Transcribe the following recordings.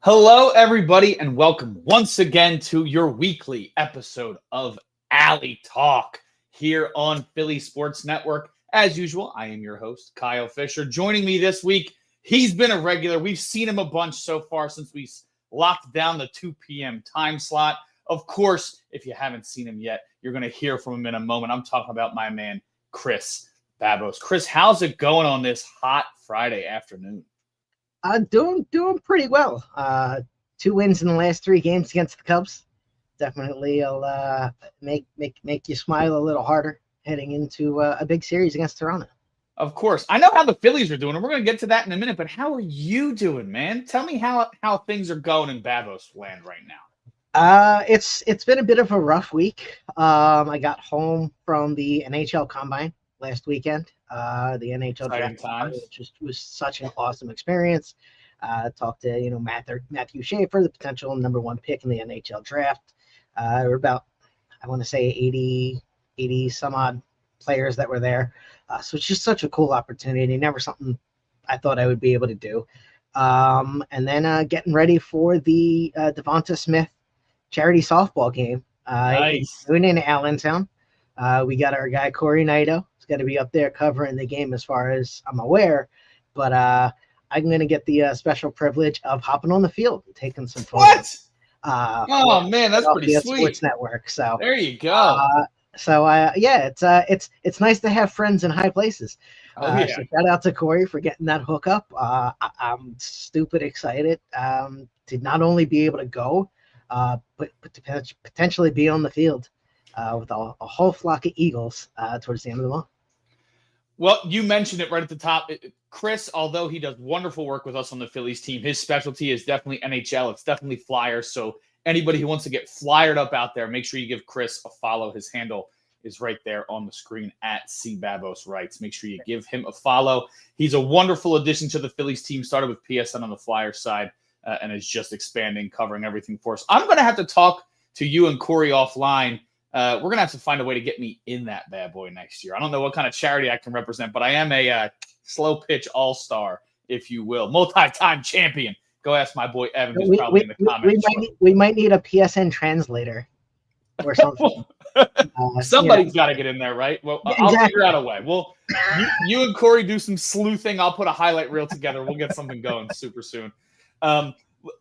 Hello, everybody, and welcome once again to your weekly episode of Alley Talk here on Philly Sports Network. As usual, I am your host, Kyle Fisher. Joining me this week, he's been a regular. We've seen him a bunch so far since we locked down the 2 p.m. time slot. Of course, if you haven't seen him yet, you're going to hear from him in a moment. I'm talking about my man, Chris Babos. Chris, how's it going on this hot Friday afternoon? Doing pretty well. 2 wins in the last 3 games against the Cubs. Definitely will make you smile a little harder heading into a big series against Toronto. Of course. I know how the Phillies are doing, and we're going to get to that in a minute, but how are you doing, man? Tell me how things are going in Babos land right now. It's been a bit of a rough week. I got home from the NHL Combine last weekend. The NHL draft, which was such an awesome experience. Talked to Matthew Schaefer, the potential #1 pick in the NHL draft. There were about, I want to say, 80 some odd players that were there. So it's just such a cool opportunity. Never something I thought I would be able to do. And then getting ready for the Devonta Smith charity softball game Nice. in Allentown. We got our guy Corey Naito. He's going to be up there covering the game as far as I'm aware. But I'm going to get the special privilege of hopping on the field and taking some photos. What? Oh man, that's pretty sweet. Sports Network. So there you go. It's nice to have friends in high places. So shout out to Corey for getting that hookup. I'm stupid excited to not only be able to go, but to potentially be on the field with a whole flock of Eagles towards the end of the month. Well, you mentioned it right at the top. Chris, although he does wonderful work with us on the Phillies team, his specialty is definitely NHL. It's definitely Flyers. So anybody who wants to get flyered up out there, make sure you give Chris a follow. His handle is right there on the screen at @CBabosWrites. Make sure you give him a follow. He's a wonderful addition to the Phillies team. Started with PSN on the Flyers side and is just expanding, covering everything for us. I'm going to have to talk to you and Corey offline. We're going to have to find a way to get me in that bad boy next year. I don't know what kind of charity I can represent, but I am a slow pitch all-star, if you will. Multi-time champion. Go ask my boy Evan, who's probably in the comments. We might need a PSN translator or something. Somebody's got to get in there, right? Well, I'll figure out a way. Well, you and Corey do some sleuthing. I'll put a highlight reel together. We'll get something going super soon.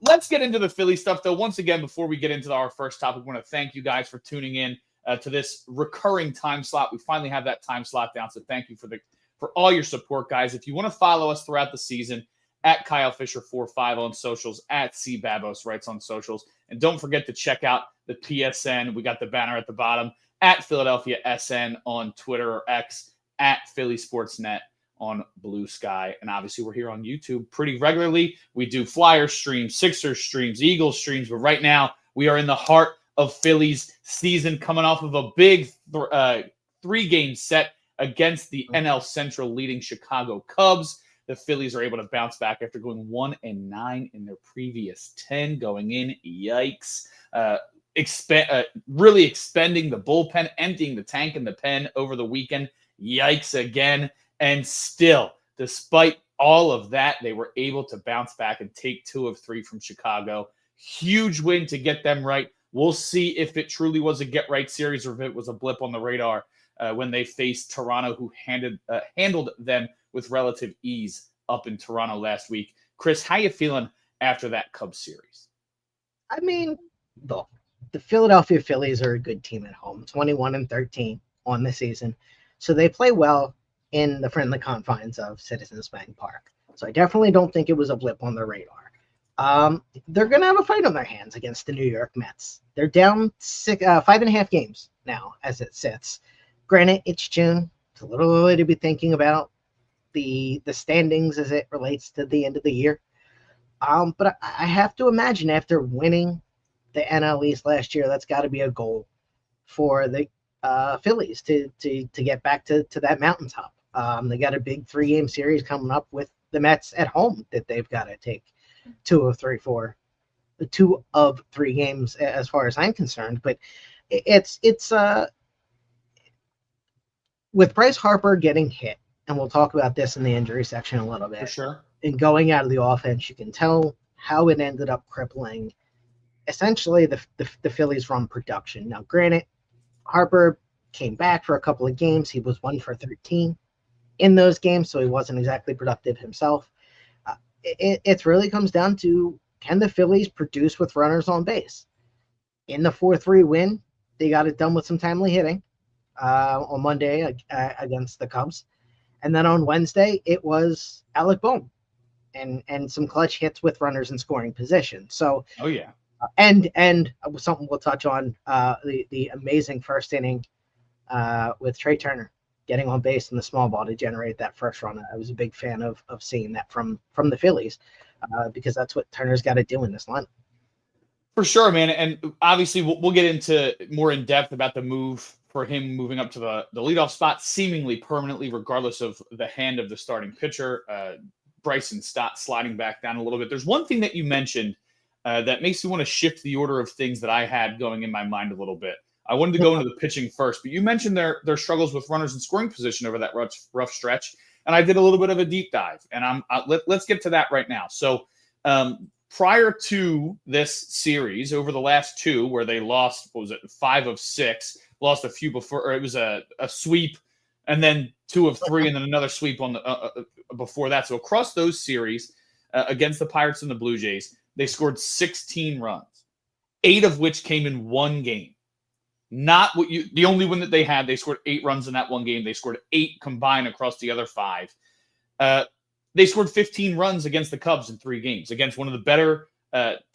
Let's get into the Philly stuff, though. Once again, before we get into our first topic, we want to thank you guys for tuning in to this recurring time slot. We finally have that time slot down, so thank you for all your support, guys. If you want to follow us throughout the season, at Kyle Fisher 45 on socials, at @CBabosWrites on socials, and don't forget to check out the PSN. We got the banner at the bottom, at Philadelphia SN on Twitter or X, at Philly Sportsnet on Blue Sky. And obviously we're here on YouTube pretty regularly. We do Flyers streams, Sixers streams, Eagles streams, but right now we are in the heart of Phillies season, coming off of a big 3-game set against the NL Central leading Chicago Cubs. The Phillies are able to bounce back after going 1-9 in their previous 10 going in. Yikes. Really expending the bullpen, emptying the tank in the pen over the weekend. Yikes again. And still, despite all of that, they were able to bounce back and take 2 of 3 from Chicago. Huge win to get them right. We'll see if it truly was a get-right series or if it was a blip on the radar when they faced Toronto, who handled them with relative ease up in Toronto last week. Chris, how you feeling after that Cubs series? I mean, look, the Philadelphia Phillies are a good team at home, 21-13 on the season. So they play well in the friendly confines of Citizens Bank Park. So I definitely don't think it was a blip on the radar. They're going to have a fight on their hands against the New York Mets. They're down 5.5 games now as it sits. Granted, it's June. It's a little early to be thinking about the standings as it relates to the end of the year. But I have to imagine after winning the NL East last year, that's got to be a goal for the Phillies to get back to that mountaintop. They got a big 3-game series coming up with the Mets at home that they've got to take 2 of 3 games as far as I'm concerned. But it's with Bryce Harper getting hit, and we'll talk about this in the injury section a little bit. For sure. And going out of the offense, you can tell how it ended up crippling essentially the Phillies' run production. Now, granted, Harper came back for a couple of games. He was 1 for 13 in those games, so he wasn't exactly productive himself. It really comes down to, can the Phillies produce with runners on base? In the 4-3 win, they got it done with some timely hitting on Monday against the Cubs. And then on Wednesday, it was Alec Bohm and some clutch hits with runners in scoring position. So, oh yeah, and something we'll touch on, the amazing first inning with Trey Turner getting on base in the small ball to generate that first run. I was a big fan of seeing that from the Phillies because that's what Turner's got to do in this lineup. For sure, man. And obviously we'll get into more in depth about the move for him moving up to the leadoff spot seemingly permanently, regardless of the hand of the starting pitcher. Bryson Stott sliding back down a little bit. There's one thing that you mentioned that makes me want to shift the order of things that I had going in my mind a little bit. I wanted to go into the pitching first, but you mentioned their struggles with runners in scoring position over that rough stretch, and I did a little bit of a deep dive, and let's get to that right now. So prior to this series, over the last two, where they lost, 5 of 6, lost a few before, or it was a sweep, and then 2 of 3, and then another sweep on the before that. So across those series against the Pirates and the Blue Jays, they scored 16 runs, 8 of which came in one game. Not what the only one that they had. They scored 8 runs in that one game. They scored 8 combined across the other 5. They scored 15 runs against the Cubs in 3 games, against one of the better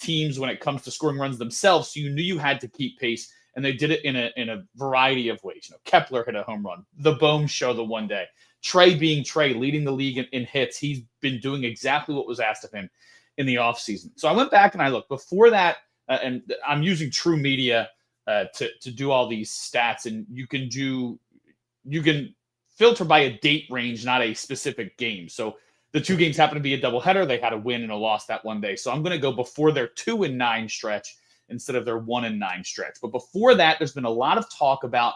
teams when it comes to scoring runs themselves. So you knew you had to keep pace, and they did it in a variety of ways. Kepler hit a home run. The Bohm show the one day. Trey being Trey, leading the league in hits. He's been doing exactly what was asked of him in the offseason. So I went back and I looked. Before that, and I'm using True Media to do all these stats, and you can filter by a date range, not a specific game. So the 2 games happen to be a doubleheader. They had a win and a loss that one day. So I'm going to go before their 2-9 stretch instead of their 1-9 stretch. But before that, there's been a lot of talk about,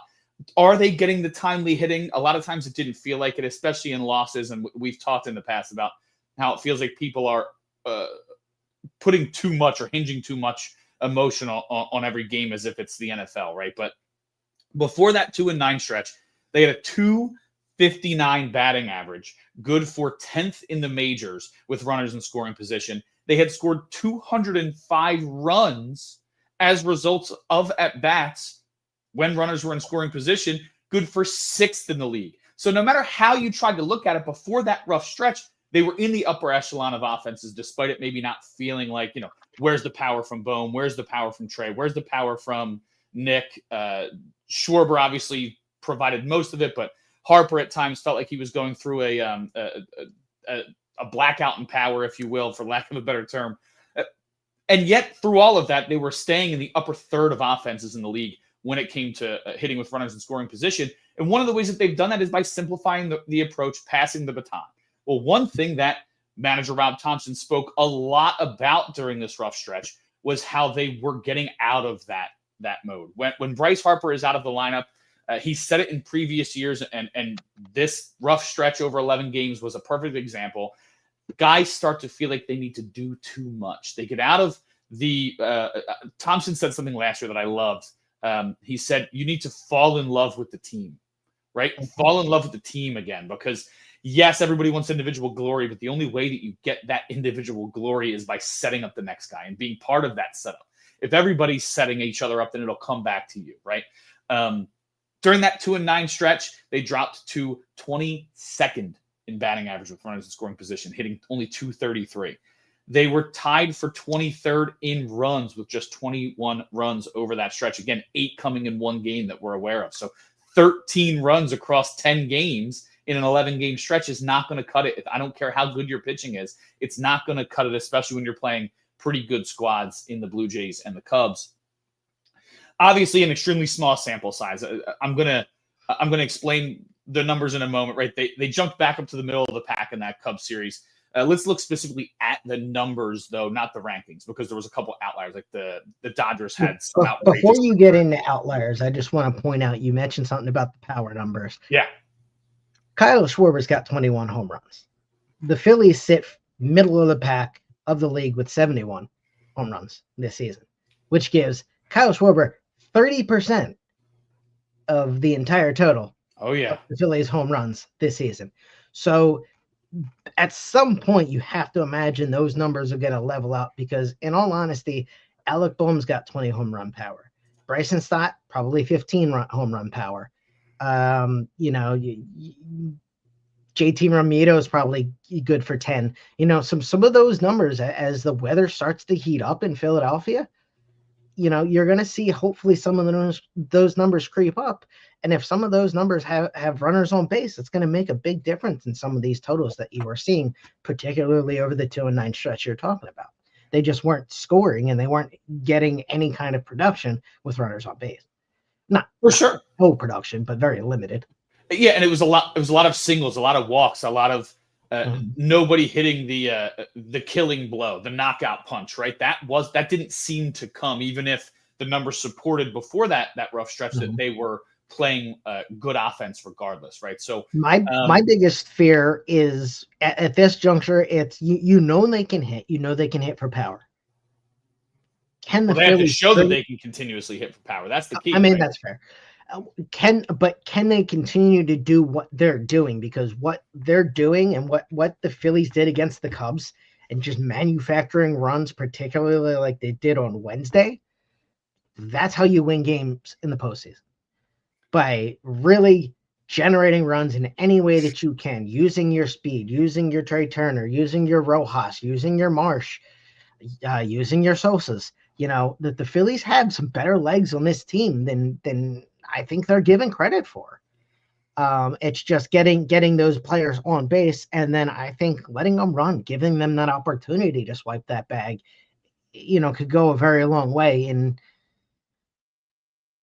are they getting the timely hitting? A lot of times it didn't feel like it, especially in losses. And we've talked in the past about how it feels like people are putting too much or hinging too much emotion on every game as if it's the NFL, right? But before that 2-9 stretch, they had a 259 batting average, good for 10th in the majors with runners in scoring position. They had scored 205 runs as results of at-bats when runners were in scoring position, good for 6th in the league. So no matter how you tried to look at it before that rough stretch, they were in the upper echelon of offenses, despite it maybe not feeling like, where's the power from Bohm? Where's the power from Trey? Where's the power from Nick? Schwarber obviously provided most of it, but Harper at times felt like he was going through a blackout in power, if you will, for lack of a better term. And yet, through all of that, they were staying in the upper third of offenses in the league when it came to hitting with runners in scoring position. And one of the ways that they've done that is by simplifying the approach, passing the baton. Well, one thing that manager Rob Thompson spoke a lot about during this rough stretch was how they were getting out of that mode. When Bryce Harper is out of the lineup, he said it in previous years, and this rough stretch over 11 games was a perfect example. Guys start to feel like they need to do too much. They get out of the Thompson said something last year that I loved. He said, you need to fall in love with the team, right? Fall in love with the team again, because yes, everybody wants individual glory, but the only way that you get that individual glory is by setting up the next guy and being part of that setup. If everybody's setting each other up, then it'll come back to you, right? During that 2-9 stretch, they dropped to 22nd in batting average with runners in scoring position, hitting only 233. They were tied for 23rd in runs with just 21 runs over that stretch. Again, 8 coming in one game that we're aware of. So 13 runs across 10 games in an 11-game stretch is not going to cut it. I don't care how good your pitching is. It's not going to cut it, especially when you're playing pretty good squads in the Blue Jays and the Cubs. Obviously, an extremely small sample size. I'm gonna explain the numbers in a moment, right? They jumped back up to the middle of the pack in that Cubs series. Let's look specifically at the numbers, though, not the rankings, because there was a couple outliers. Like the Dodgers had some outrageous. Before you get into outliers, I just want to point out, you mentioned something about the power numbers. Yeah. Kyle Schwarber's got 21 home runs. The Phillies sit middle of the pack of the league with 71 home runs this season, which gives Kyle Schwarber 30% of the entire total. Oh, yeah. Of the Phillies home runs this season. So at some point, you have to imagine those numbers are going to level out because, in all honesty, Alec Boehm's got 20 home run power. Bryson Stott, probably 15 home run power. JT Romito is probably good for 10. Some of those numbers, as the weather starts to heat up in Philadelphia, you're going to see hopefully some of those numbers creep up. And if some of those numbers have runners on base, it's going to make a big difference in some of these totals that you are seeing, particularly over the 2-9 stretch you're talking about. They just weren't scoring and they weren't getting any kind of production with runners on base. Not for sure, no production, but very limited. Yeah, and it was a lot of singles, a lot of walks, a lot of nobody hitting the killing blow, the knockout punch, right? That didn't seem to come, even if the numbers supported before that rough stretch that they were playing good offense regardless, right? So my biggest fear is at this juncture, it's they can hit, they can hit for power. They have to show that they can continuously hit for power. That's the key. I mean, right? That's fair. Can they continue to do what they're doing? Because what they're doing and what the Phillies did against the Cubs and just manufacturing runs, particularly like they did on Wednesday, that's how you win games in the postseason. By really generating runs in any way that you can, using your speed, using your Trey Turner, using your Rojas, using your Marsh, using your Sosas. That the Phillies have some better legs on this team than I think they're given credit for. It's just getting those players on base, and then I think letting them run, giving them that opportunity to swipe that bag, could go a very long way in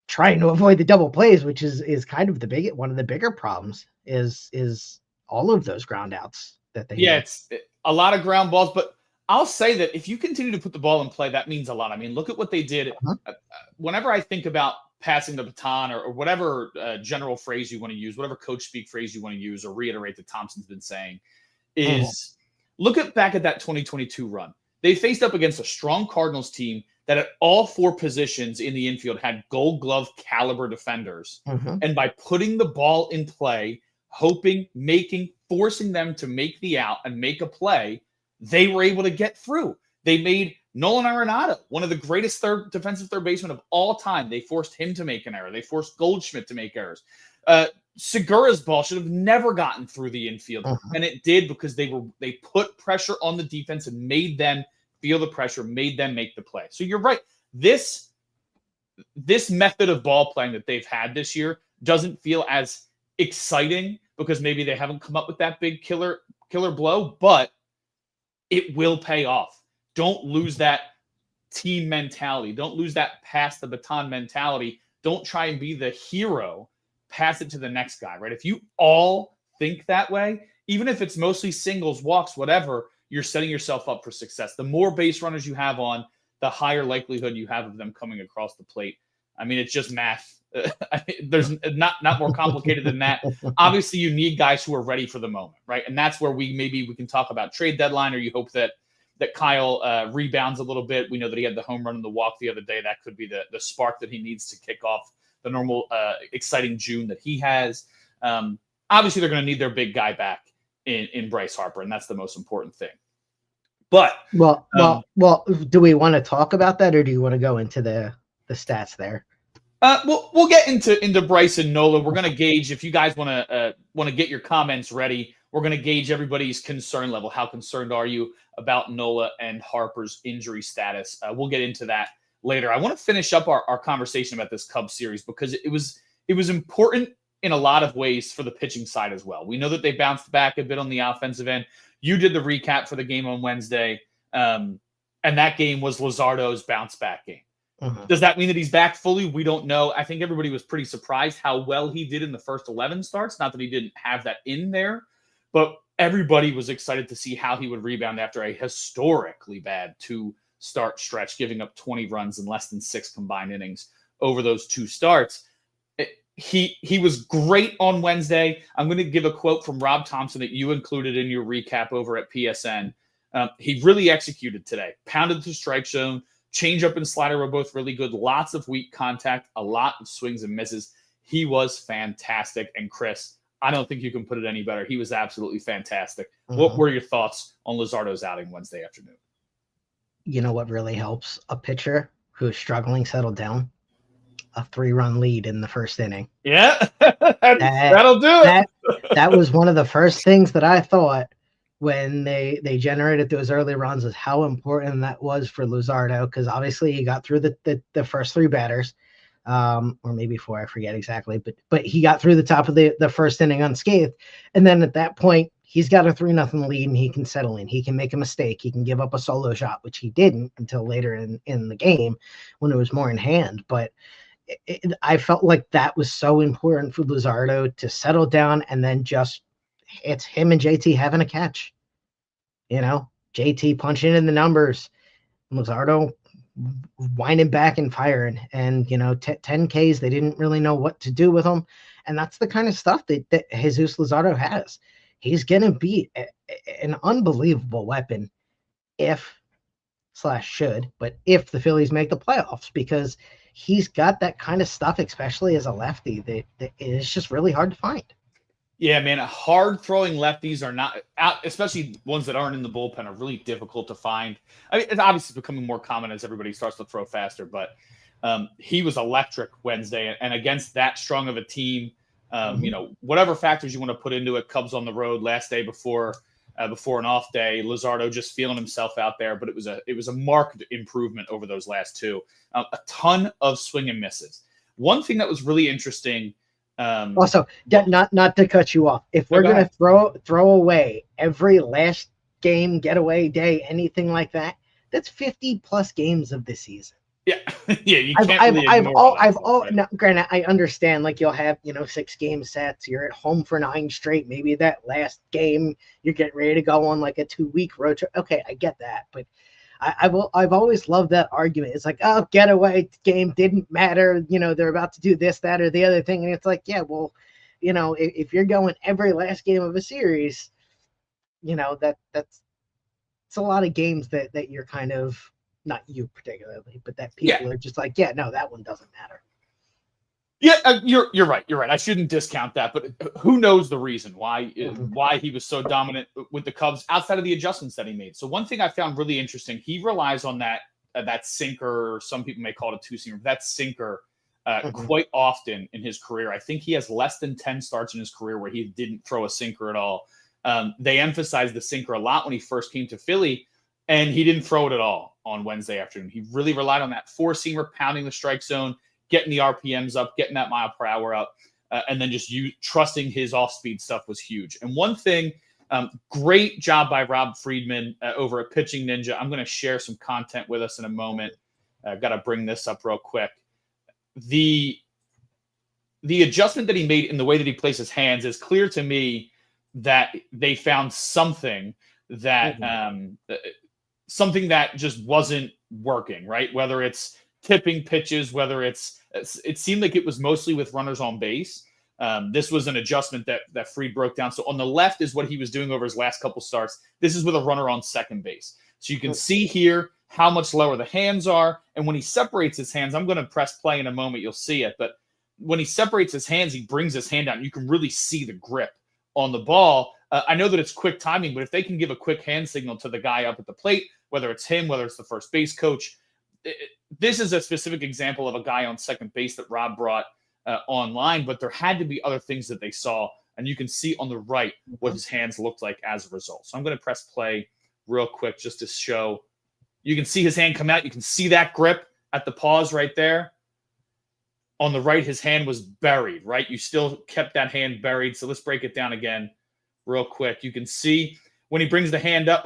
trying to avoid the double plays, which is kind of one of the bigger problems is all of those ground outs that they have. It's a lot of ground balls, but I'll say that if you continue to put the ball in play, that means a lot. I mean, look at what they did. Whenever I think about passing the baton or whatever general phrase you want to use, whatever coach speak phrase you want to use or reiterate that Thompson's been saying, is look back at that 2022 run. They faced up against a strong Cardinals team that at all four positions in the infield had Gold Glove caliber defenders. And by putting the ball in play, hoping, forcing them to make the out and make a play, they were able to get through. They made Nolan Arenado, one of the greatest defensive third basemen of all time. They forced him to make an error. They forced Goldschmidt to make errors. Segura's ball should have never gotten through the infield, and it did because they put pressure on the defense and made them feel the pressure, made them make the play. So you're right. This method of ball playing that they've had this year doesn't feel as exciting because maybe they haven't come up with that big killer blow, but it will pay off. Don't lose that team mentality. Don't lose that pass the baton mentality. Don't try and be the hero. Pass it to the next guy, right? If you all think that way, even if it's mostly singles, walks, whatever, you're setting yourself up for success. The more base runners you have on, the higher likelihood you have of them coming across the plate. I mean, it's just math. There's not more complicated than that. Obviously, you need guys who are ready for the moment, right? And that's where we can talk about trade deadline, or you hope that Kyle rebounds a little bit. We know that he had the home run and the walk the other day. That could be the spark that he needs to kick off the normal exciting June that he has. Obviously, they're going to need their big guy back in Bryce Harper, and that's the most important thing. But well, do we want to talk about that, or do you want to go into the stats there? We'll get into Bryce and Nola. We're going to gauge, if you guys want to get your comments ready, we're going to gauge everybody's concern level. How concerned are you about Nola and Harper's injury status? We'll get into that later. I want to finish up our conversation about this Cubs series because it was important in a lot of ways for the pitching side as well. We know that they bounced back a bit on the offensive end. You did the recap for the game on Wednesday, and that game was Luzardo's bounce back game. Does that mean that he's back fully? We don't know. I think everybody was pretty surprised how well he did in the first 11 starts. Not that he didn't have that in there, but everybody was excited to see how he would rebound after a historically bad 2-start stretch, giving up 20 runs in less than 6 combined innings over those 2 starts. He was great on Wednesday. I'm going to give a quote from Rob Thompson that you included in your recap over at PSN. He really executed today. Pounded the strike zone. Changeup and slider were both really good. Lots of weak contact, a lot of swings and misses. He was fantastic. And Chris, I don't think you can put it any better. He was absolutely fantastic. Mm-hmm. What were your thoughts on Luzardo's outing Wednesday afternoon? You know what really helps a pitcher who's struggling settle down? A 3-run lead in the first inning. Yeah, that'll do it. That was one of the first things that I thought when they generated those early runs, is how important that was for Luzardo, because obviously he got through the first 3 batters, or maybe 4, I forget exactly, but he got through the top of the first inning unscathed, and then at that point he's got a 3-0 lead and he can settle in. He can make a mistake. He can give up a solo shot, which he didn't until later in the game when it was more in hand, but I felt like that was so important for Luzardo to settle down, and then just it's him and JT having a catch. JT punching in the numbers, Luzardo winding back and firing, and 10 Ks, they didn't really know what to do with him, and that's the kind of stuff that Jesus Luzardo has. He's gonna be an unbelievable weapon if the Phillies make the playoffs, because he's got that kind of stuff, especially as a lefty, that is just really hard to find. Yeah, man, hard throwing lefties are not out, especially ones that aren't in the bullpen, are really difficult to find. I mean, it's obviously becoming more common as everybody starts to throw faster, but he was electric Wednesday, and against that strong of a team, whatever factors you want to put into it, Cubs on the road last day before an off day, Luzardo just feeling himself out there, but it was a marked improvement over those last 2. A ton of swing and misses. One thing that was really interesting. Also, not to cut you off, if we're going to throw away every last game, getaway day, anything like that, that's 50 plus games of the season. Yeah, yeah. You can't now, granted, I understand. Like, you'll have 6 game sets. You're at home for 9 straight. Maybe that last game you're getting ready to go on like a 2-week road trip. Okay, I get that, but I've always loved that argument. It's like, oh, getaway game didn't matter. They're about to do this, that, or the other thing, and it's like, yeah, well, if you're going every last game of a series, that's a lot of games that you're kind of. Not you particularly, but that people are just like, yeah, no, that one doesn't matter. Yeah, you're right. You're right. I shouldn't discount that, but who knows the reason why he was so dominant with the Cubs outside of the adjustments that he made. So one thing I found really interesting, he relies on that sinker. Some people may call it a 2-seamer. That sinker quite often in his career. I think he has less than 10 starts in his career where he didn't throw a sinker at all. They emphasized the sinker a lot when he first came to Philly, and he didn't throw it at all on Wednesday afternoon. He really relied on that 4-seamer, pounding the strike zone, getting the RPMs up, getting that mile per hour up, and then just trusting his off-speed stuff was huge. And one thing, great job by Rob Friedman over at Pitching Ninja. I'm going to share some content with us in a moment. I've got to bring this up real quick. The adjustment that he made in the way that he placed his hands is clear to me that they found something that something that just wasn't working, right? Whether it's tipping pitches, whether it seemed like it was mostly with runners on base. This was an adjustment that Fried broke down. So on the left is what he was doing over his last couple starts. This is with a runner on second base. So you can see here how much lower the hands are. And when he separates his hands, I'm going to press play in a moment. You'll see it. But when he separates his hands, he brings his hand down. You can really see the grip on the ball. I know that it's quick timing, but if they can give a quick hand signal to the guy up at the plate, whether it's him, whether it's the first base coach, this is a specific example of a guy on second base that Rob brought online, but there had to be other things that they saw, and you can see on the right what his hands looked like as a result. So I'm going to press play real quick just to show. You can see his hand come out. You can see that grip at the pause right there. On the right, his hand was buried, right? You still kept that hand buried. So let's break it down again real quick. You can see when he brings the hand up,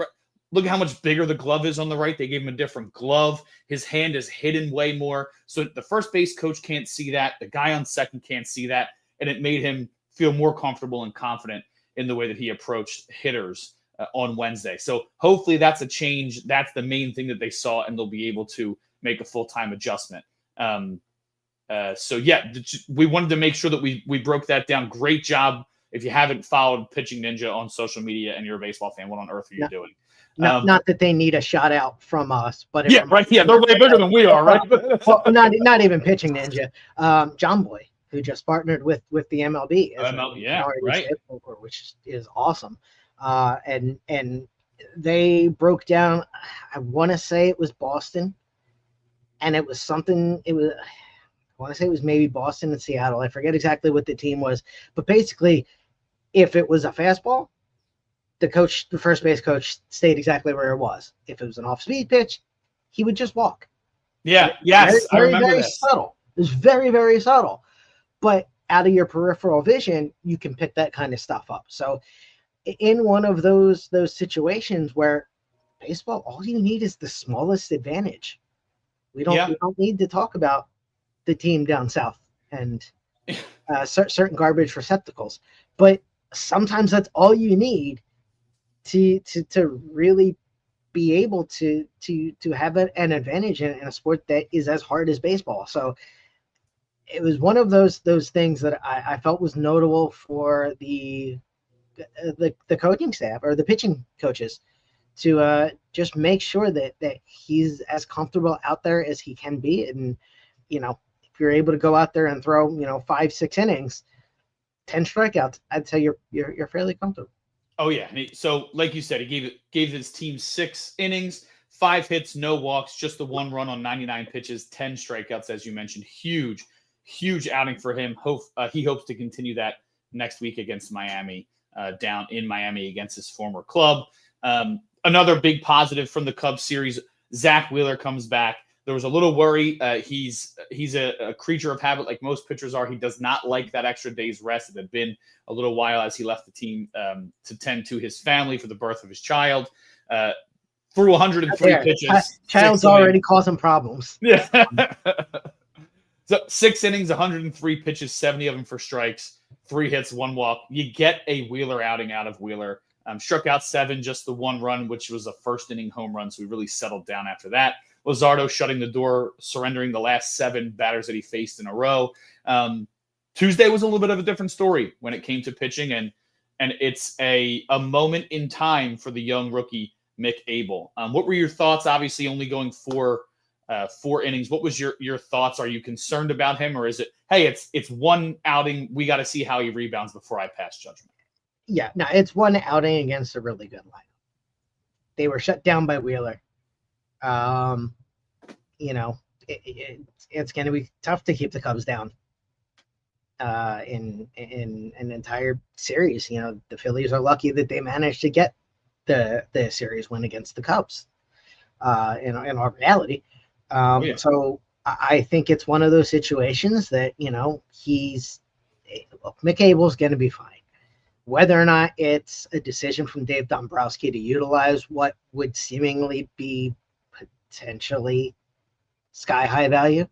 look at how much bigger the glove is on the right. They gave him a different glove. His hand is hidden way more. So the first base coach can't see that. The guy on second can't see that. And it made him feel more comfortable and confident in the way that he approached hitters on Wednesday. So hopefully that's a change. That's the main thing that they saw, and they'll be able to make a full-time adjustment. So yeah, we wanted to make sure that we broke that down. Great job. If you haven't followed Pitching Ninja on social media and you're a baseball fan, what on earth are you doing? Not that they need a shout out from us, but right. Yeah, they're way bigger than we are, right? Well, not even pitching ninja. John Boy, who just partnered with the MLB as right, which is awesome. And they broke down. I want to say it was Boston, and it was something. I want to say it was maybe Boston and Seattle. I forget exactly what the team was, but basically, if it was a fastball, the first base coach, stayed exactly where it was. If it was an off-speed pitch, he would just walk. Yeah, yes, I remember very this. Subtle. It was very, very subtle. But out of your peripheral vision, you can pick that kind of stuff up. So in one of those situations where baseball, all you need is the smallest advantage. We don't need to talk about the team down south and certain garbage receptacles. But sometimes that's all you need to really be able to have an advantage in a sport that is as hard as baseball. So it was one of those things that I felt was notable for the coaching staff or the pitching coaches to just make sure that he's as comfortable out there as he can be. And, if you're able to go out there and throw, 5-6 innings, 10 strikeouts, I'd say you're fairly comfortable. Oh yeah. So like you said, he gave his team 6 innings, 5 hits, no walks, just the 1 run on 99 pitches, 10 strikeouts, as you mentioned. Huge outing for him. He hopes to continue that next week against Miami, down in Miami against his former club. Another big positive from the Cubs series, Zach Wheeler comes back. There was a little worry. He's a creature of habit like most pitchers are. He does not like that extra day's rest. It had been a little while as he left the team to tend to his family for the birth of his child. Threw 103 pitches. Child's already causing problems. Yeah. So 6 innings, 103 pitches, 70 of them for strikes, 3 hits, 1 walk. You get a Wheeler outing out of Wheeler. Struck out 7, just the 1 run, which was a first inning home run. So he really settled down after that. Luzardo shutting the door, surrendering the last 7 batters that he faced in a row. Tuesday was a little bit of a different story when it came to pitching, and it's a moment in time for the young rookie Mick Abel. What were your thoughts? Obviously, only going 4 innings. What was your thoughts? Are you concerned about him, or is it, hey, it's 1 outing, we got to see how he rebounds before I pass judgment? Yeah, no, it's 1 outing against a really good lineup. They were shut down by Wheeler. It's going to be tough to keep the Cubs down in an entire series. The Phillies are lucky that they managed to get the series win against the Cubs in our reality. So I think it's one of those situations that, Mick Abel's going to be fine. Whether or not it's a decision from Dave Dombrowski to utilize what would seemingly be potentially sky-high value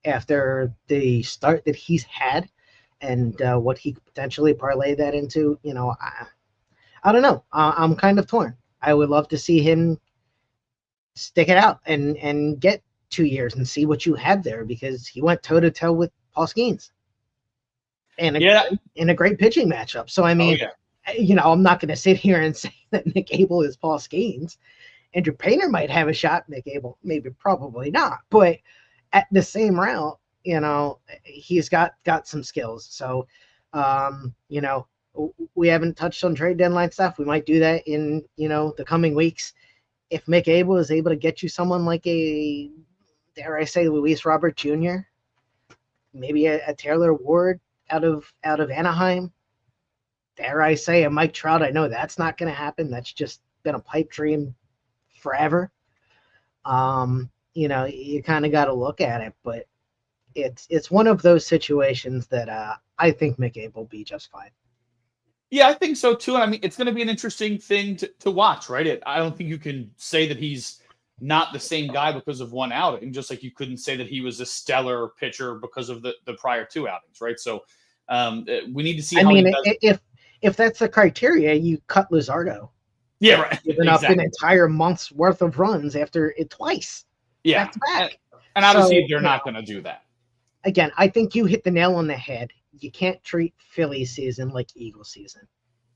after the start that he's had and what he could potentially parlay that into, I don't know. I'm kind of torn. I would love to see him stick it out and get 2 years and see what you have there, because he went toe-to-toe with Paul Skeens in a great pitching matchup. So, I mean, I'm not going to sit here and say that Mick Abel is Paul Skeens. Andrew Painter might have a shot. Mick Abel, maybe, probably not. But at the same route, he's got some skills. So, we haven't touched on trade deadline stuff. We might do that in, the coming weeks. If Mick Abel is able to get you someone like dare I say, Luis Robert Jr., maybe a Taylor Ward out of Anaheim, dare I say a Mike Trout. I know that's not going to happen. That's just been a pipe dream forever. You kind of got to look at it, but it's one of those situations that I think Mick Abel will be just fine. Yeah, I think so too. And I mean, it's going to be an interesting thing to watch, right? I don't think you can say that he's not the same guy because of 1 outing, just like you couldn't say that he was a stellar pitcher because of the prior 2 outings, right? So we need to see how he does. If that's the criteria, you cut Luzardo. Yeah, right. Giving up an entire month's worth of runs after it twice. Yeah. Back to back. And obviously they're not going to do that. Again, I think you hit the nail on the head. You can't treat Philly season like Eagle season.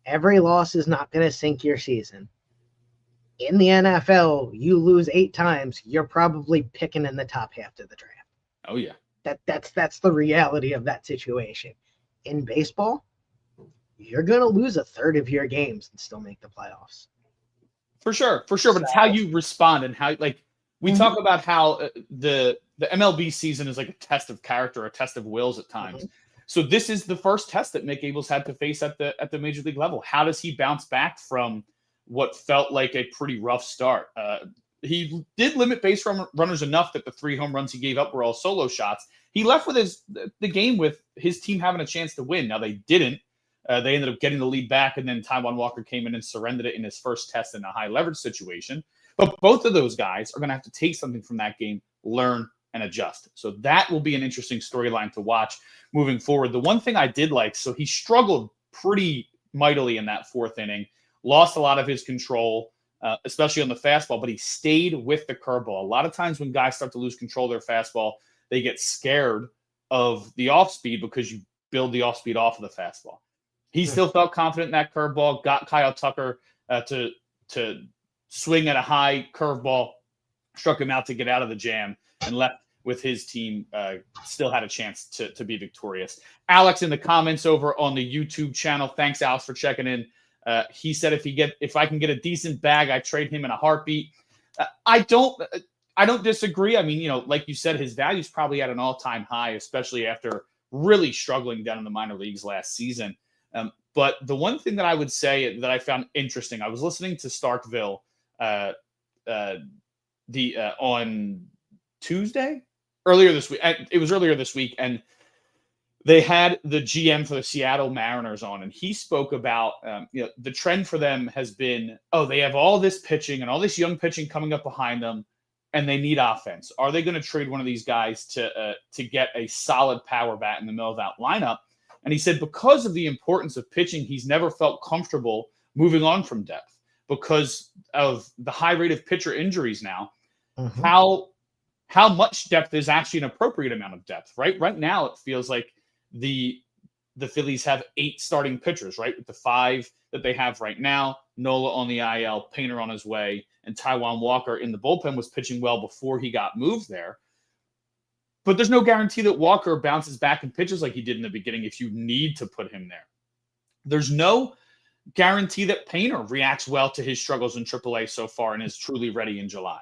Every loss is not going to sink your season. In the NFL, you lose 8 times, you're probably picking in the top half of the draft. Oh yeah. That's the reality of that situation. In baseball, you're going to lose a third of your games and still make the playoffs. For sure. But it's how you respond and how, like, we talk about how the MLB season is like a test of character, a test of wills at times. So this is the first test that Mick Abels had to face at the major league level. How does he bounce back from what felt like a pretty rough start? He did limit base runners enough that the 3 home runs he gave up were all solo shots. He left with the game with his team having a chance to win. Now they didn't. They ended up getting the lead back, and then Taijuan Walker came in and surrendered it in his first test in a high leverage situation. But both of those guys are going to have to take something from that game, learn, and adjust. So that will be an interesting storyline to watch moving forward. The one thing I did like, so he struggled pretty mightily in that 4th inning, lost a lot of his control, especially on the fastball, but he stayed with the curveball. A lot of times when guys start to lose control of their fastball, they get scared of the off speed because you build the off speed off of the fastball. He still felt confident in that curveball, got Kyle Tucker to swing at a high curveball, struck him out to get out of the jam, and left with his team still had a chance to be victorious. Alex in the comments over on the YouTube channel, thanks, Alex, for checking in. He said if I can get a decent bag, I trade him in a heartbeat. I don't disagree. I mean, like you said, his value is probably at an all-time high, especially after really struggling down in the minor leagues last season. But the one thing that I would say that I found interesting, I was listening to Starkville on Tuesday earlier this week. It was earlier this week, and they had the GM for the Seattle Mariners on, and he spoke about the trend for them has been, they have all this pitching and all this young pitching coming up behind them, and they need offense. Are they going to trade one of these guys to get a solid power bat in the middle of that lineup? And he said because of the importance of pitching, he's never felt comfortable moving on from depth because of the high rate of pitcher injuries now. How much depth is actually an appropriate amount of depth, right? Right now, it feels like the Phillies have 8 starting pitchers, right? With the 5 that they have right now, Nola on the IL, Painter on his way, and Taijuan Walker in the bullpen was pitching well before he got moved there. But there's no guarantee that Walker bounces back and pitches like he did in the beginning if you need to put him there. There's no guarantee that Painter reacts well to his struggles in AAA so far and is truly ready in July.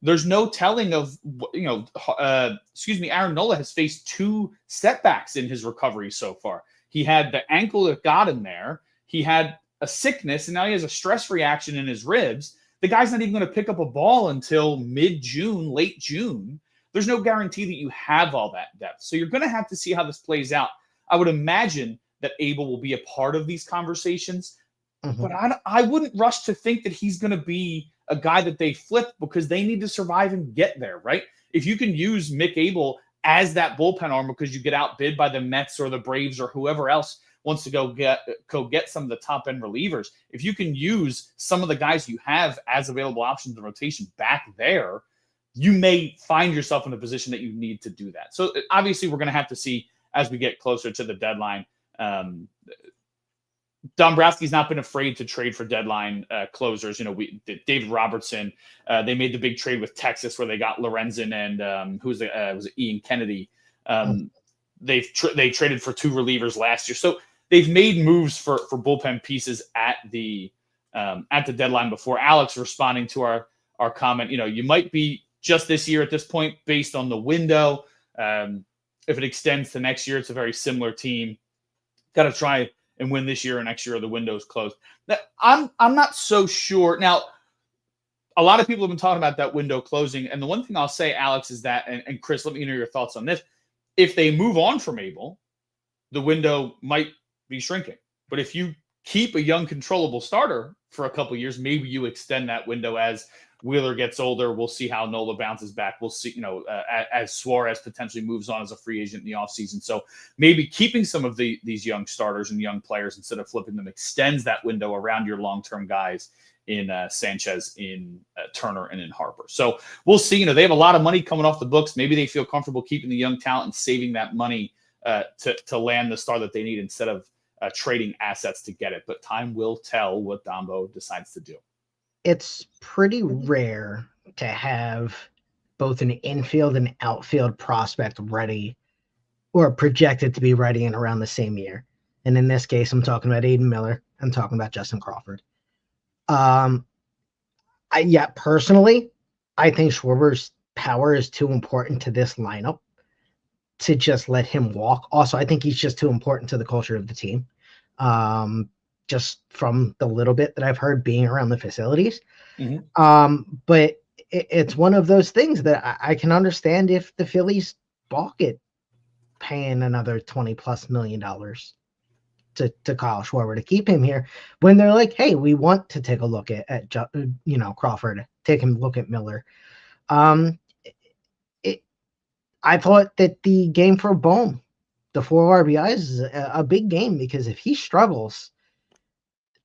There's no telling of, Aaron Nola has faced 2 setbacks in his recovery so far. He had the ankle that got him there. He had a sickness, and now he has a stress reaction in his ribs. The guy's not even going to pick up a ball until mid-June, late June. There's no guarantee that you have all that depth. So you're going to have to see how this plays out. I would imagine that Abel will be a part of these conversations, but I wouldn't rush to think that he's going to be a guy that they flip because they need to survive and get there, right? If you can use Mick Abel as that bullpen arm because you get outbid by the Mets or the Braves or whoever else wants to go get some of the top-end relievers, if you can use some of the guys you have as available options in rotation back there, you may find yourself in a position that you need to do that. So obviously we're going to have to see as we get closer to the deadline. Dombrowski's not been afraid to trade for deadline closers. David Robertson, they made the big trade with Texas where they got Lorenzen and was it Ian Kennedy. They traded for 2 relievers last year. So they've made moves for bullpen pieces at the deadline before. Alex responding to our comment, you might be just this year at this point based on the window. If it extends to next year, it's a very similar team. Got to try and win this year or next year or the window's closed. Now, I'm not so sure. Now, a lot of people have been talking about that window closing. And the one thing I'll say, Alex, is that, and Chris, let me know your thoughts on this. If they move on from Abel, the window might be shrinking. But if you keep a young controllable starter for a couple of years, maybe you extend that window as Wheeler gets older. We'll see how Nola bounces back. We'll see, as Suarez potentially moves on as a free agent in the offseason. So maybe keeping some of these young starters and young players instead of flipping them extends that window around your long-term guys in Sanchez, in Turner, and in Harper. So we'll see. They have a lot of money coming off the books. Maybe they feel comfortable keeping the young talent and saving that money to land the star that they need instead of trading assets to get it. But time will tell what Dombo decides to do. it's pretty rare to have both an infield and outfield prospect ready or projected to be ready in around the same year. And in this case, I'm talking about Aiden Miller. I'm talking about Justin Crawford. Personally, I think Schwarber's power is too important to this lineup to just let him walk. Also, I think he's just too important to the culture of the team. Just from the little bit that I've heard being around the facilities. But it's one of those things that I can understand if the Phillies balk it paying another $20+ million to Kyle Schwarber to keep him here when they're like, hey, we want to take a look at Crawford, take a look at Miller. I thought that the game for Bohm, the 4 RBIs, is a big game because if he struggles,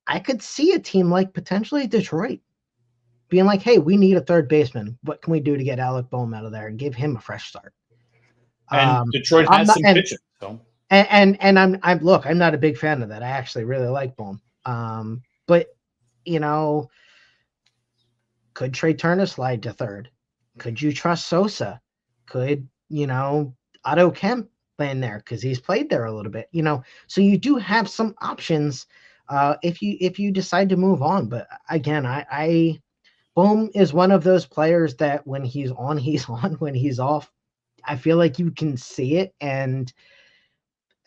I could see a team like potentially Detroit being like, hey, we need a third baseman. What can we do to get Alec Bohm out of there and give him a fresh start? And Detroit has some pitching. So. And I'm look, I'm not a big fan of that. I actually really like Bohm. But could Trey Turner slide to third? Could you trust Sosa? Could Otto Kemp land there because he's played there a little bit? So you do have some options if you decide to move on. But again, I Bohm is one of those players that when he's on, he's on. When he's off, I feel like you can see it, and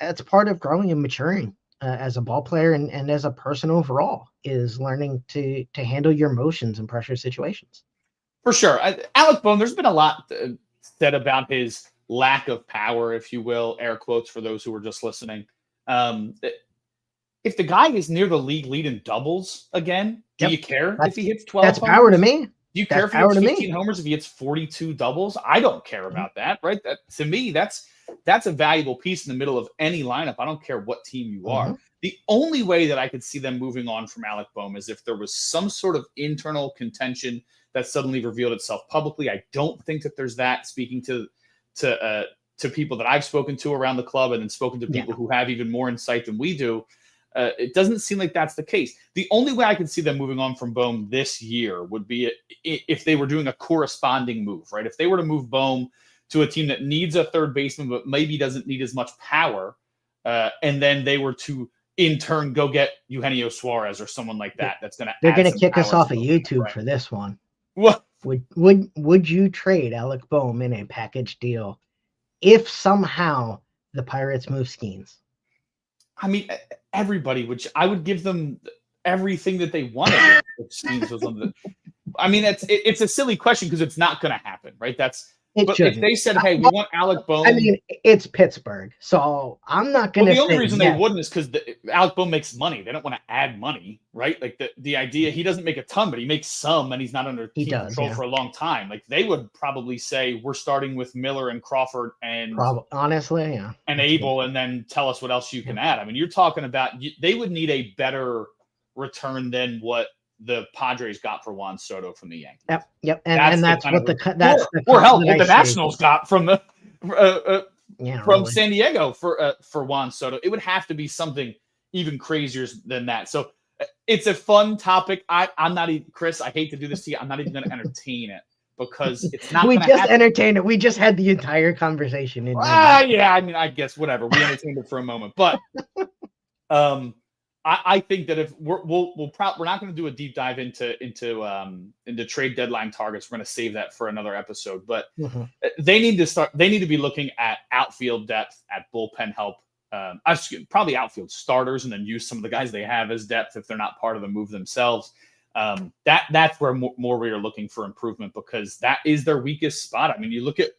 that's part of growing and maturing as a ball player and as a person overall, is learning to handle your emotions in pressure situations. For sure. Alec Bohm, there's been a lot said about his lack of power, if you will, air quotes for those who were just listening. If the guy is near the league lead in doubles again, do you care if he hits 12 That's homers? Power to me. Do you care if he hits 15 homers, if he hits 42 doubles? I don't care about that, right? To me, that's a valuable piece in the middle of any lineup. I don't care what team you are. The only way that I could see them moving on from Alec Bohm is if there was some sort of internal contention that suddenly revealed itself publicly. I don't think that there's that, speaking to people that I've spoken to around the club and then spoken to people who have even more insight than we do. It doesn't seem like that's the case. The only way I could see them moving on from Bohm this year would be if they were doing a corresponding move, right? If they were to move Bohm to a team that needs a third baseman but maybe doesn't need as much power, and then they were to in turn go get Eugenio Suarez or someone like that. That's going to they're going to kick us off of YouTube, right? For this one. What would you trade Alec Bohm in a package deal if somehow the Pirates move Skeens? I mean, everybody, which I would give them everything that they wanted. If Skeens was on the, I mean, it's a silly question because it's not going to happen, right? But if they said, hey, we want Alec Bohm. I mean, it's Pittsburgh, so I'm not going to say. The only reason they wouldn't is because Alec Bohm makes money. They don't want to add money, right? Like the idea, he doesn't make a ton, but he makes some, and he's not under team control for a long time. Like they would probably say, we're starting with Miller and Crawford and honestly, yeah, and Abel, and then tell us what else you can add. I mean, you're talking about they would need a better return than what the Padres got for Juan Soto from the Yankees. Yep, and that's what the Nationals got from the San Diego for Juan Soto. It would have to be something even crazier than that. So it's a fun topic. I'm not even, Chris, I hate to do this to you. I'm not even going to entertain it because it's not. We just entertained it. We just had the entire conversation. Yeah, I mean, I guess whatever. We entertained it for a moment, but I think that if we're not going to do a deep dive into trade deadline targets. We're going to save that for another episode. But they need to start. They need to be looking at outfield depth, at bullpen help. Probably outfield starters, and then use some of the guys they have as depth if they're not part of the move themselves. That's where more we are looking for improvement, because that is their weakest spot. I mean, you look at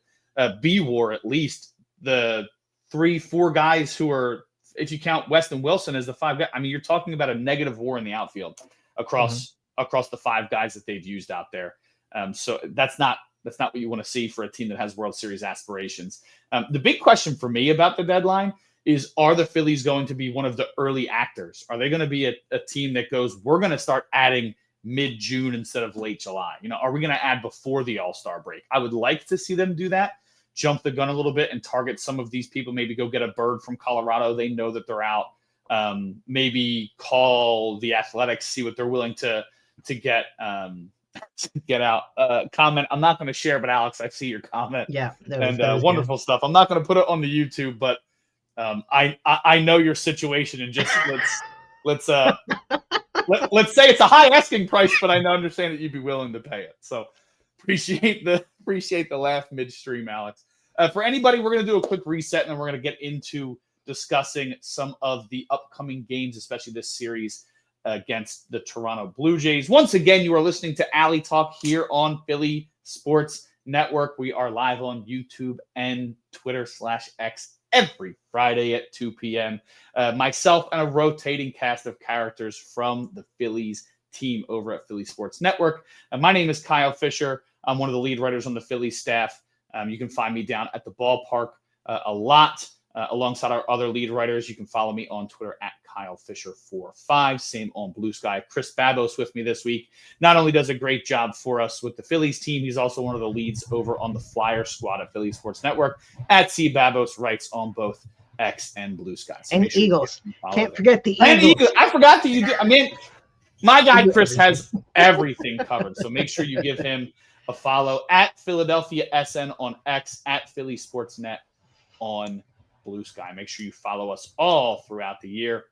B-WAR, at least the 3-4 guys who are, if you count Weston Wilson as the 5 guys, I mean, you're talking about a negative WAR in the outfield across the 5 guys that they've used out there. So that's not what you want to see for a team that has World Series aspirations. The big question for me about the deadline is, are the Phillies going to be one of the early actors? Are they going to be a team that goes, we're going to start adding mid-June instead of late July? Are we going to add before the All-Star break? I would like to see them do that. Jump the gun a little bit and target some of these people. Maybe go get a Bird from Colorado. They know that they're out. Maybe call the Athletics, see what they're willing to to get out. Comment. I'm not going to share, but Alex, I see your comment. Yeah, and wonderful stuff. I'm not going to put it on the YouTube, but I know your situation, and just let's say it's a high asking price, but I understand that you'd be willing to pay it. So appreciate the laugh midstream, Alex. For anybody, we're going to do a quick reset, and then we're going to get into discussing some of the upcoming games, especially this series against the Toronto Blue Jays. Once again, you are listening to Alley Talk here on Philly Sports Network. We are live on YouTube and Twitter/X every Friday at 2 p.m. Myself and a rotating cast of characters from the Phillies team over at Philly Sports Network. My name is Kyle Fisher. I'm one of the lead writers on the Phillies staff. You can find me down at the ballpark a lot alongside our other lead writers. You can follow me on Twitter at KyleFisher45. Same on Blue Sky. Chris Babos with me this week. Not only does a great job for us with the Phillies team, he's also one of the leads over on the Flyer squad at Philly Sports Network. At C Babos writes on both X and Blue Sky. So and Eagles. Can't forget the Eagles. And Eagles. I forgot that you do. I mean, my guy Chris has everything covered. So make sure you give him a follow at Philadelphia SN on X, at Philly Sports Net on Blue Sky. Make sure you follow us all throughout the year.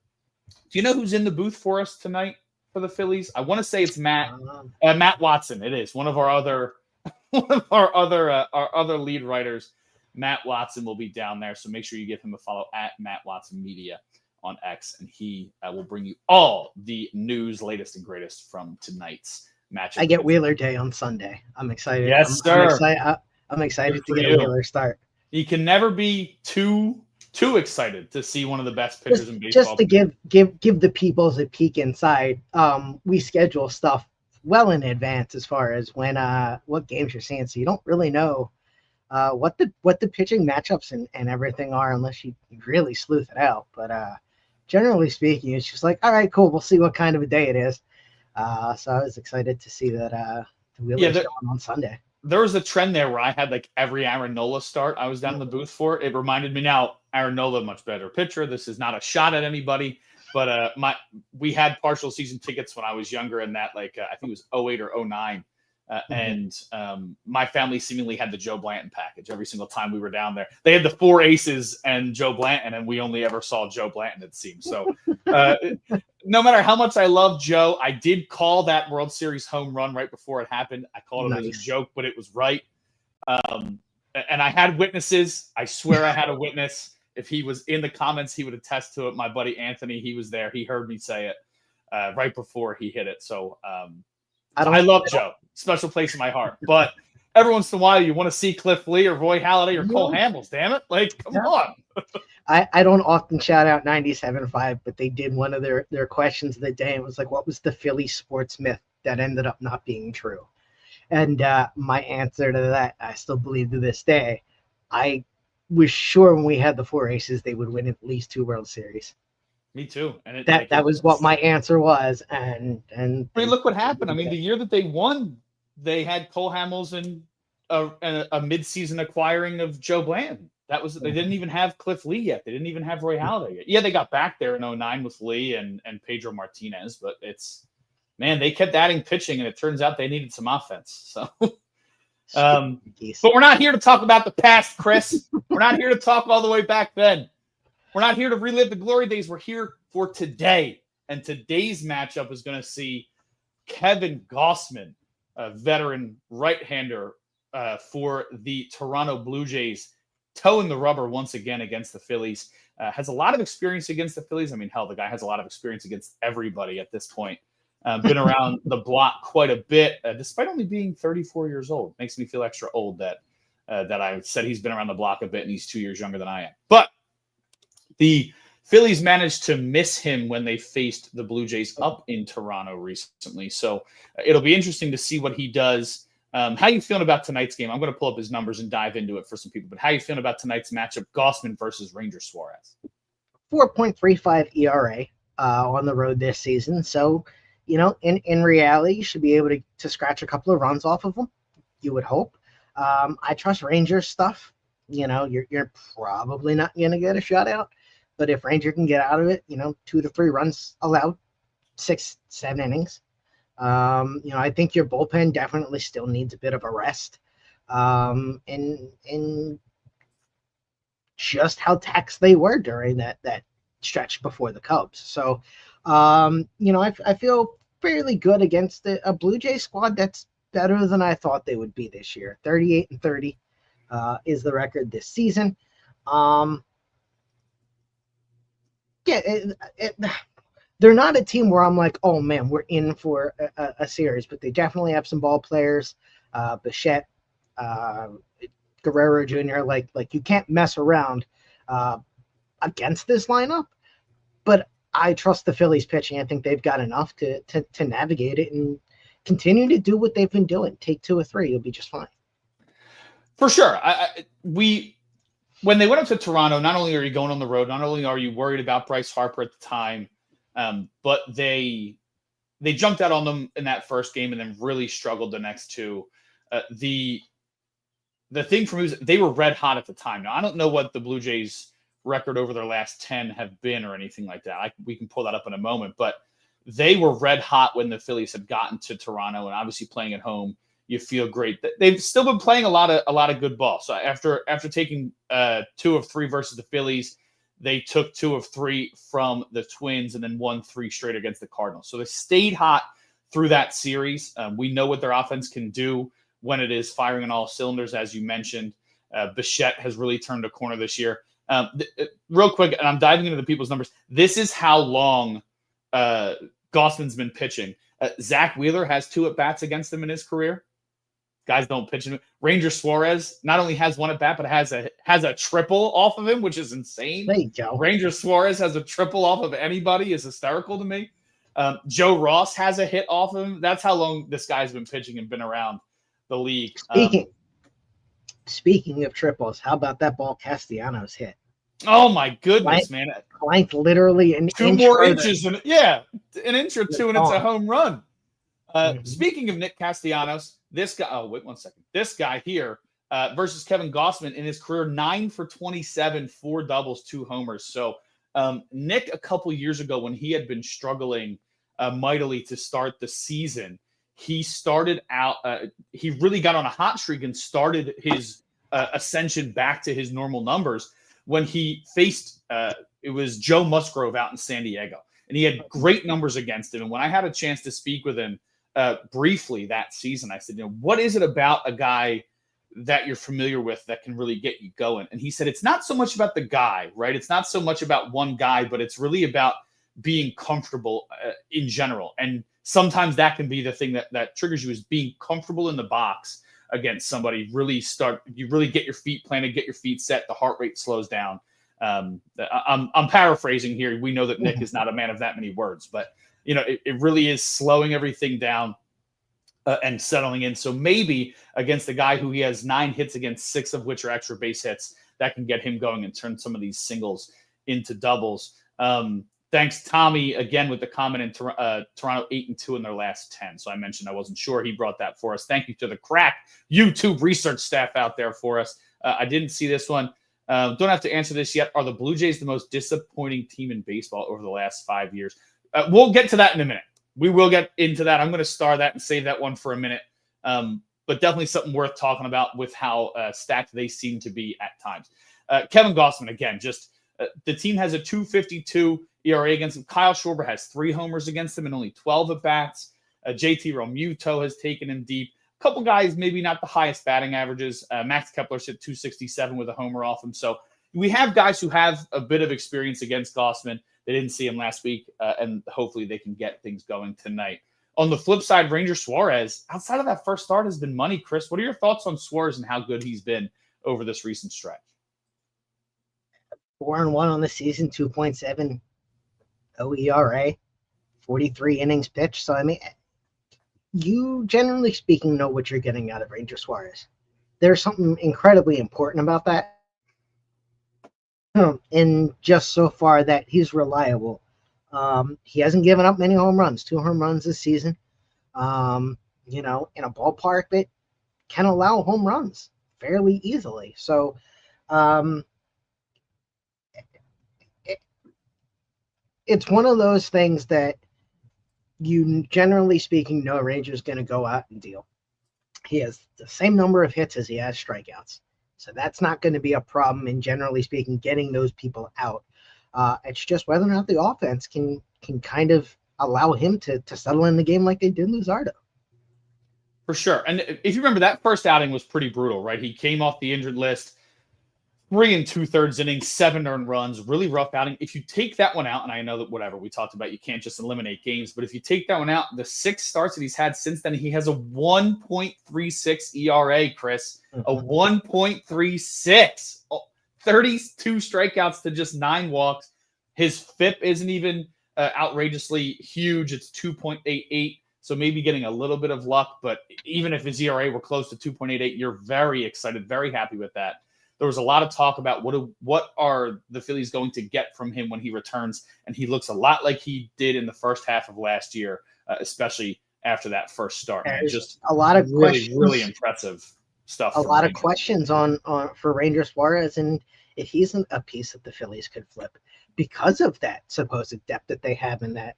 Do you know who's in the booth for us tonight for the Phillies? I want to say it's Matt Watson. It is one of our other lead writers. Matt Watson will be down there, so make sure you give him a follow at Matt Watson Media on X, and he will bring you all the news, latest and greatest from tonight's matchup. I get Wheeler Day on Sunday. I'm excited. Yes, sir. I'm excited to get a Wheeler start. You can never be too excited to see one of the best pitchers in baseball. Just to give the peoples a peek inside, we schedule stuff well in advance as far as when what games you're seeing, so you don't really know what the pitching matchups and everything are unless you really sleuth it out. But generally speaking, it's just like, all right, cool, we'll see what kind of a day it is. So I was excited to see that the Wheeler's going on Sunday. There was a trend there where I had like every Aaron Nola start I was down in the booth for. It reminded me now, Aaron Nola, much better pitcher. This is not a shot at anybody, but we had partial season tickets when I was younger, and that I think it was 08 or 09. And my family seemingly had the Joe Blanton package every single time we were down there. They had the four aces and Joe Blanton, and we only ever saw Joe Blanton, it seems. So no matter how much I love Joe, I did call that World Series home run right before it happened. I called it as a joke, but it was right. And I had witnesses. I swear I had a witness. If he was in the comments, he would attest to it. My buddy Anthony, he was there. He heard me say it right before he hit it. So I love Joe. Special place in my heart. But every once in a while, you want to see Cliff Lee or Roy Halladay or Cole Hamels. Damn it. Come on. I don't often shout out 97.5, but they did one of their questions of the day. It was like, what was the Philly sports myth that ended up not being true? And my answer to that, I still believe to this day, I was sure when we had the four aces, they would win at least 2 World Series. Me too. And that was what my answer was. And I mean, look what happened. I mean, the year that they won, they had Cole Hamels and a midseason acquiring of Joe Blanton. They didn't even have Cliff Lee yet. They didn't even have Roy Halladay yet. Yeah, they got back there in 09 with Lee and Pedro Martinez, but they kept adding pitching, and it turns out they needed some offense. So, but we're not here to talk about the past, Chris. We're not here to talk all the way back then. We're not here to relive the glory days. We're here for today, and today's matchup is going to see Kevin Gausman, a veteran right-hander for the Toronto Blue Jays, toeing the rubber once again against the Phillies. Has a lot of experience against the Phillies. I mean, hell, the guy has a lot of experience against everybody at this point. Been around the block quite a bit, despite only being 34 years old. Makes me feel extra old that I said he's been around the block a bit and he's 2 years younger than I am. But the Phillies managed to miss him when they faced the Blue Jays up in Toronto recently. So it'll be interesting to see what he does. How you feeling about tonight's game? I'm going to pull up his numbers and dive into it for some people. But how you feeling about tonight's matchup, Gausman versus Ranger Suarez? 4.35 ERA on the road this season. So, in reality, you should be able to scratch a couple of runs off of them. You would hope. I trust Rangers stuff. You're probably not going to get a shutout. But if Ranger can get out of it, 2 to 3 runs allowed, 6-7 innings, I think your bullpen definitely still needs a bit of a rest. And just how taxed they were during that stretch before the Cubs. So, I feel fairly good against a Blue Jay squad that's better than I thought they would be this year. 38-30 is the record this season. They're not a team where I'm like, oh man, we're in for a series, but they definitely have some ball players. Bichette, Guerrero Jr. Like you can't mess around against this lineup. But I trust the Phillies pitching. I think they've got enough to navigate it and continue to do what they've been doing. Take 2 or 3, you'll be just fine. For sure. When they went up to Toronto, not only are you going on the road, not only are you worried about Bryce Harper at the time, but they jumped out on them in that first game and then really struggled the next two. The thing for me is they were red hot at the time. Now, I don't know what the Blue Jays record over their last 10 have been or anything like that. We can pull that up in a moment, but they were red hot when the Phillies had gotten to Toronto, and obviously playing at home, you feel great. They've still been playing a lot of good ball. So after taking 2 of 3 versus the Phillies, they took 2 of 3 from the Twins and then won 3 straight against the Cardinals. So they stayed hot through that series. We know what their offense can do when it is firing on all cylinders, as you mentioned. Bichette has really turned a corner this year. Real quick, and I'm diving into the people's numbers. This is how long Gausman's been pitching. Zach Wheeler has 2 at-bats against him in his career. Guys don't pitch him. Ranger Suarez not only has 1 at-bat, but has a triple off of him, which is insane. There you go. Ranger Suarez has a triple off of anybody is hysterical to me. Joe Ross has a hit off of him. That's how long this guy's been pitching and been around the league. Speaking of triples, how about that ball Castellanos hit? Oh my goodness, man! Clanked literally an 2 more inches, and an inch or 2, and it's a home run. Speaking of Nick Castellanos, this guy. Oh, wait 1 second. This guy here versus Kevin Gausman in his career, 9 for 27, 4 doubles, 2 homers. So Nick, a couple years ago, when he had been struggling mightily to start the season, he started out. He really got on a hot streak and started his ascension back to his normal numbers when he faced. It was Joe Musgrove out in San Diego, and he had great numbers against him. And when I had a chance to speak with him briefly that season, I said, what is it about a guy that you're familiar with that can really get you going? And he said, it's not so much about the guy, right? It's not so much about one guy, but it's really about being comfortable in general. And sometimes that can be the thing that triggers you, is being comfortable in the box against somebody. You really get your feet planted, get your feet set. The heart rate slows down. I'm paraphrasing here. We know that Nick is not a man of that many words, but it really is slowing everything down and settling in. So maybe against a guy who he has 9 hits against, 6 of which are extra base hits, that can get him going and turn some of these singles into doubles. Thanks, Tommy, again with the comment in Toronto 8-2 in their last 10. So I mentioned I wasn't sure. He brought that for us. Thank you to the crack YouTube research staff out there for us. I didn't see this one. Don't have to answer this yet. Are the Blue Jays the most disappointing team in baseball over the last 5 years? We'll get to that in a minute. We will get into that. I'm going to star that and save that one for a minute. But definitely something worth talking about with how stacked they seem to be at times. Kevin Gausman, again, just the team has a 2.52 ERA against him. Kyle Schwarber has 3 homers against him and only 12 at-bats. JT Realmuto has taken him deep. A couple guys, maybe not the highest batting averages. Max Kepler's hit 267 with a homer off him. So we have guys who have a bit of experience against Gausman. They didn't see him last week, and hopefully they can get things going tonight. On the flip side, Ranger Suarez, outside of that first start, has been money. Chris, what are your thoughts on Suarez and how good he's been over this recent stretch? 4-1 on the season, 2.7 OERA, 43 innings pitched. So, I mean, you, generally speaking, know what you're getting out of Ranger Suarez. There's something incredibly important about that. And just so far that he's reliable. He hasn't given up many home runs, 2 home runs this season. In a ballpark that can allow home runs fairly easily. So, it's one of those things that you generally speaking know Ranger's going to go out and deal. He has the same number of hits as he has strikeouts. So that's not going to be a problem in generally speaking getting those people out. It's just whether or not the offense can kind of allow him to settle in the game like they did Luzardo. For sure. And if you remember, that first outing was pretty brutal, right? He came off the injured list, 3 2/3 innings, 7 earned runs, really rough outing. If you take that one out, and I know that whatever we talked about, you can't just eliminate games, but if you take that one out, the 6 starts that he's had since then, he has a 1.36 ERA, Chris. A 1.36. 32 strikeouts to just 9 walks. His FIP isn't even outrageously huge. It's 2.88. So maybe getting a little bit of luck, but even if his ERA were close to 2.88, you're very excited, very happy with that. There was a lot of talk about what are the Phillies going to get from him when he returns, and he looks a lot like he did in the first half of last year, especially after that first start. Man. Just a lot of really impressive stuff. A lot of questions on for Ranger Suarez, and if he's a piece that the Phillies could flip because of that supposed depth that they have in that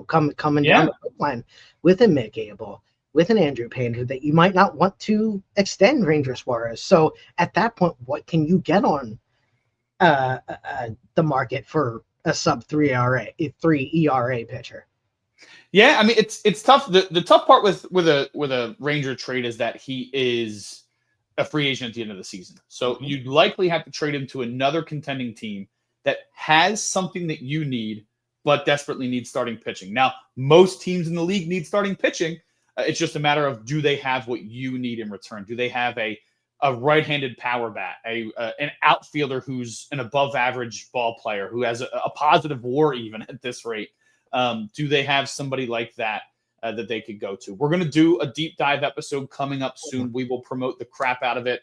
coming down the pipeline with a Mick Abel, with an Andrew Painter, that you might not want to extend Ranger Suarez. So at that point, what can you get on the market for a sub 3 ERA pitcher? Yeah, I mean it's tough. The tough part with a Ranger trade is that he is a free agent at the end of the season. So you'd likely have to trade him to another contending team that has something that you need, but desperately needs starting pitching. Now, most teams in the league need starting pitching. It's just a matter of, do they have what you need in return? Do they have a right-handed power bat, an outfielder who's an above-average ball player, who has a positive WAR even at this rate? Do they have somebody like that that they could go to? We're going to do a deep dive episode coming up soon. We will promote the crap out of it.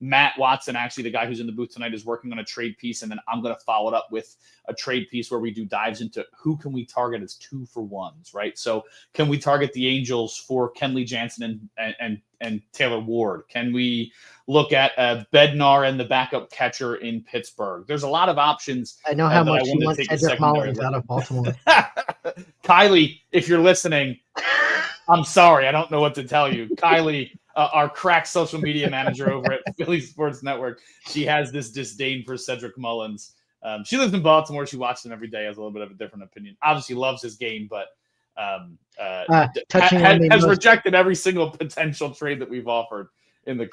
Matt Watson, actually the guy who's in the booth tonight, is working on a trade piece, and then I'm going to follow it up with a trade piece where we do dives into who can we target as 2-for-1s, right? So can we target the Angels for Kenley Jansen and Taylor Ward? Can we look at Bednar and the backup catcher in Pittsburgh? There's a lot of options. I know how much you want Cedric Mullins out of Baltimore. Kylie, if you're listening, I'm sorry. I don't know what to tell you. Kylie, our crack social media manager over at Philly Sports Network, she has this disdain for Cedric Mullins. She lives in Baltimore. She watches him every day, has a little bit of a different opinion. Obviously loves his game, but has rejected every single potential trade that we've offered in the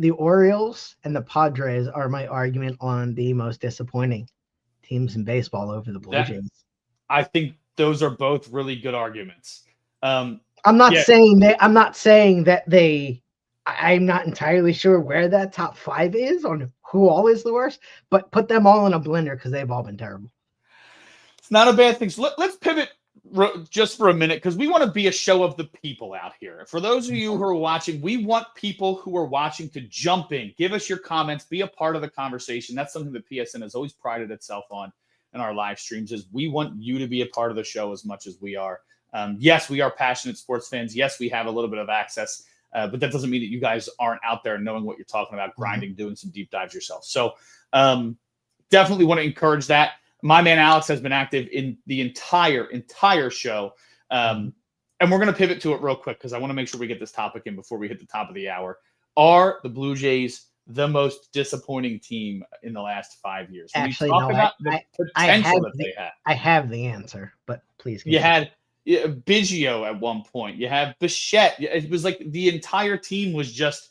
the Orioles and the Padres are my argument on the most disappointing teams in baseball over the Blue Jays. I think those are both really good arguments. I'm not saying that I'm not entirely sure where that top 5 is on who all is the worst, but put them all in a blender because they've all been terrible. It's not a bad thing. So let's pivot just for a minute, because we want to be a show of the people out here. For those of you who are watching, we want people who are watching to jump in, give us your comments, be a part of the conversation. That's something that PSN has always prided itself on in our live streams, is we want you to be a part of the show as much as we are. Yes, we are passionate sports fans. Yes, we have a little bit of access, but that doesn't mean that you guys aren't out there knowing what you're talking about, grinding, doing some deep dives yourself. So definitely want to encourage that. My man Alex has been active in the entire show. And we're going to pivot to it real quick because I want to make sure we get this topic in before we hit the top of the hour. Are the Blue Jays the most disappointing team in the last 5 years? Actually, no, I have the answer, but please. You had Biggio at one point. You have Bichette. It was like the entire team was just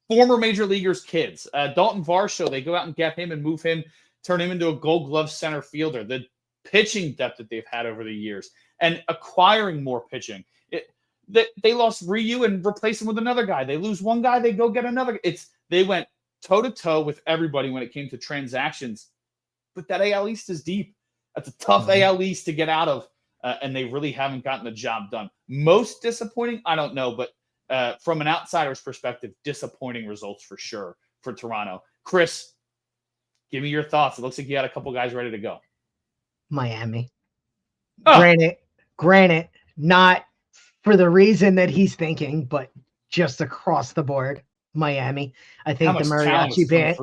former major leaguers' kids. Dalton Varsho, they go out and get him and move him, turn him into a Gold Glove center fielder. The pitching depth that they've had over the years and acquiring more pitching. They lost Ryu and replaced him with another guy. They lose one guy, they go get another. They went toe-to-toe with everybody when it came to transactions. But that AL East is deep. That's a tough AL East to get out of, and they really haven't gotten the job done. Most disappointing? I don't know, but from an outsider's perspective, disappointing results for sure for Toronto. Chris, give me your thoughts. It looks like you had a couple guys ready to go. Miami. Granted, not for the reason that he's thinking, but just across the board, Miami. I think the mariachi band,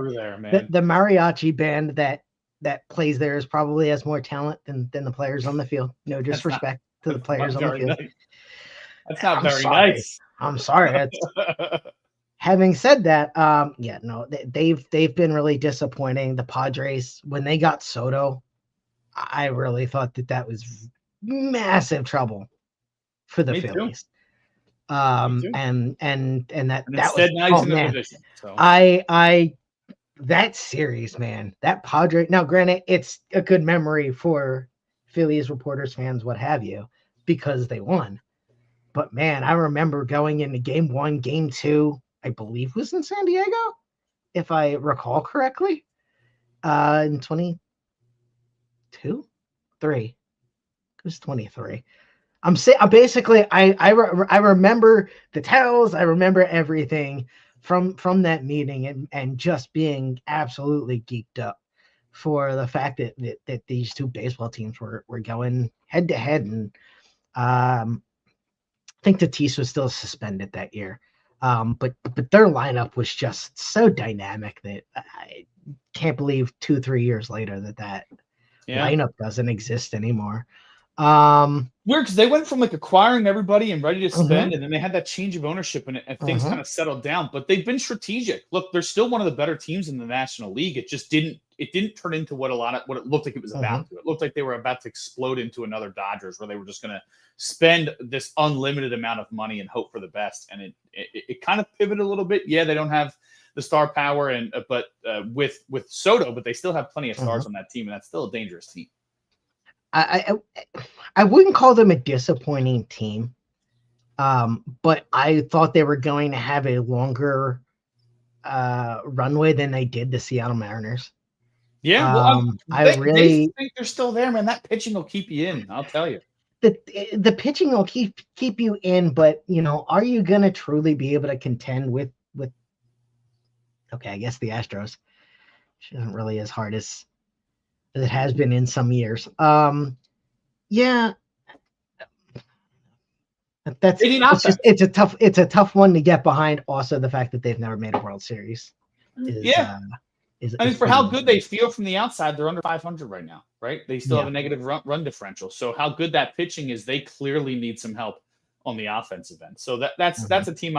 the mariachi band that that plays there is probably has more talent than the players on the field. No disrespect to the players on the field. Nice. That's not very nice. I'm sorry. Having said that, they've been really disappointing. The Padres, when they got Soto, I really thought that was massive trouble for the Phillies. And that was nice in the position. So that series, man, that Padre. Now, granted, it's a good memory for Phillies reporters, fans, what have you, because they won. But man, I remember going into game 1, game 2, I believe was in San Diego, if I recall correctly, in 22, 3. It was 23. I'm basically I remember the tells. I remember everything from that meeting and just being absolutely geeked up for the fact that these two baseball teams were going head to head, and I think Tatis was still suspended that year, but their lineup was just so dynamic that I can't believe 2-3 years later that lineup doesn't exist anymore. Weird, because they went from like acquiring everybody and ready to spend, and then they had that change of ownership and things kind of settled down. But they've been strategic. Look, they're still one of the better teams in the National League. It just didn't turn into what it looked like it was about to. It looked like they were about to explode into another Dodgers, where they were just going to spend this unlimited amount of money and hope for the best. And it kind of pivoted a little bit. Yeah, they don't have the star power, but with Soto, but they still have plenty of stars on that team, and that's still a dangerous team. I wouldn't call them a disappointing team, but I thought they were going to have a longer runway than they did the Seattle Mariners. Yeah, well, they think they're still there, man. That pitching will keep you in, I'll tell you. The pitching will keep you in, but are you going to truly be able to contend with? Okay, I guess the Astros, which isn't really as hard as it has been in some years. Yeah, it's a tough one to get behind. Also, the fact that they've never made a World Series. For how good they feel from the outside, they're under 500 right now, right? They still have a negative run differential. So how good that pitching is, they clearly need some help on the offensive end. So that's a team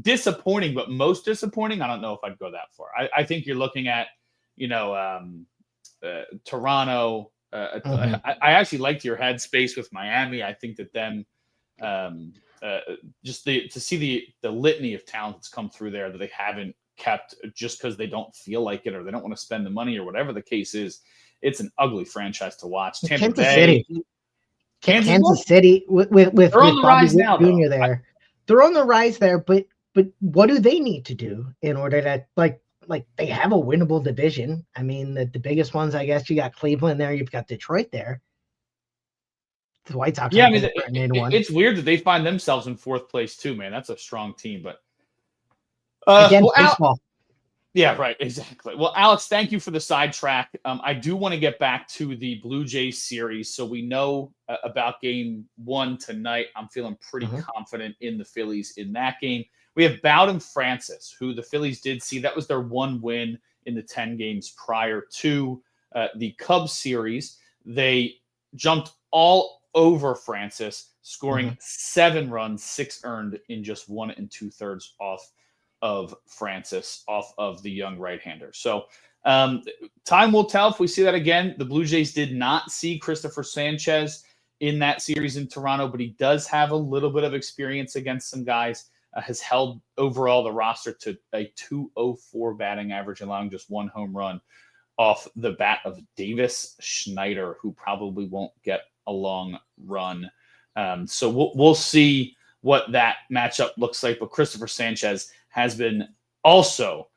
disappointing, but most disappointing, I don't know if I'd go that far. I think you're looking at, Toronto. I actually liked your headspace with Miami. I think that them to see the litany of talent that's come through there that they haven't kept just because they don't feel like it or they don't want to spend the money or whatever the case is. It's an ugly franchise to watch. Kansas City with Bobby Jr. there. They're on the rise there, but what do they need to do in order to like they have a winnable division? I mean, the biggest ones, I guess, you got Cleveland there, you've got Detroit there. The White Sox. Yeah, I mean, it's weird that they find themselves in 4th place too, man. That's a strong team, but baseball. Yeah, right, exactly. Well, Alex, thank you for the sidetrack. I do want to get back to the Blue Jays series. So we know about game 1 tonight. I'm feeling pretty confident in the Phillies in that game. We have Bowden Francis, who the Phillies did see. That was their one win in the 10 games prior to the Cubs series. They jumped all over Francis, scoring 7 runs, 6 earned in just 1 2/3 off of Francis, off of the young right-hander. So time will tell if we see that again. The Blue Jays did not see Christopher Sanchez in that series in Toronto, but he does have a little bit of experience against some guys. Has held overall the roster to a .204 batting average, allowing just 1 home run off the bat of Davis Schneider, who probably won't get a long run. So we'll see what that matchup looks like. But Christopher Sanchez has been also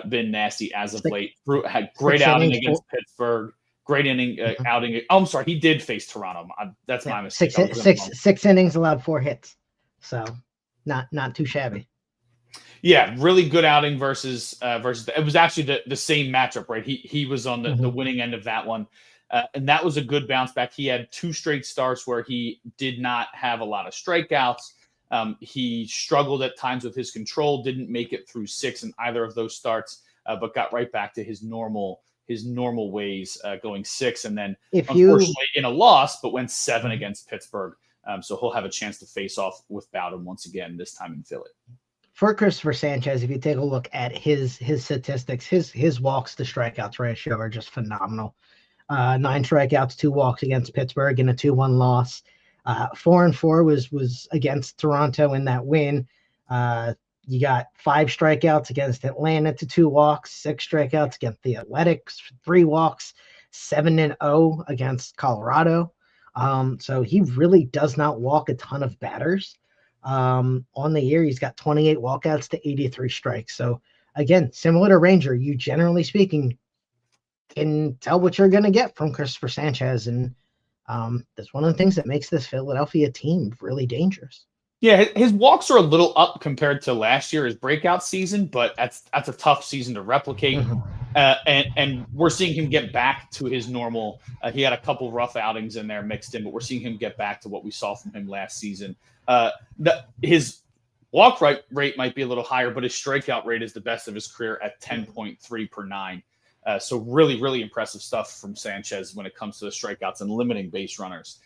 been nasty as of late. Had great outing against Pittsburgh. Great inning outing. Oh, I'm sorry, he did face Toronto. That's my mistake. 6 innings, allowed 4 hits. So not too shabby. Yeah, really good outing versus it was actually the same matchup, right? He was on the winning end of that one. And that was a good bounce back. He had 2 straight starts where he did not have a lot of strikeouts. He struggled at times with his control, didn't make it through 6 in either of those starts, but got right back to his normal his normal ways, going 6, and then unfortunately in a loss, but went 7 against Pittsburgh. So he'll have a chance to face off with Bowden once again, this time in Philly. For Christopher Sanchez, if you take a look at his statistics, his walks to strikeouts ratio are just phenomenal. 9 strikeouts, 2 walks against Pittsburgh in a 2-1 loss. 4-4 was against Toronto in that win. You got 5 strikeouts against Atlanta to 2 walks, 6 strikeouts against the Athletics, 3 walks, 7-0 against Colorado. So he really does not walk a ton of batters. On the year, he's got 28 walkouts to 83 strikes. So again, similar to Ranger, you generally speaking can tell what you're going to get from Christopher Sanchez. And that's one of the things that makes this Philadelphia team really dangerous. Yeah, his walks are a little up compared to last year, his breakout season, but that's a tough season to replicate. And we're seeing him get back to his normal. He had a couple rough outings in there mixed in, but we're seeing him get back to what we saw from him last season. His walk rate might be a little higher, but his strikeout rate is the best of his career at 10.3 per 9. So really, really impressive stuff from Sanchez when it comes to the strikeouts and limiting base runners.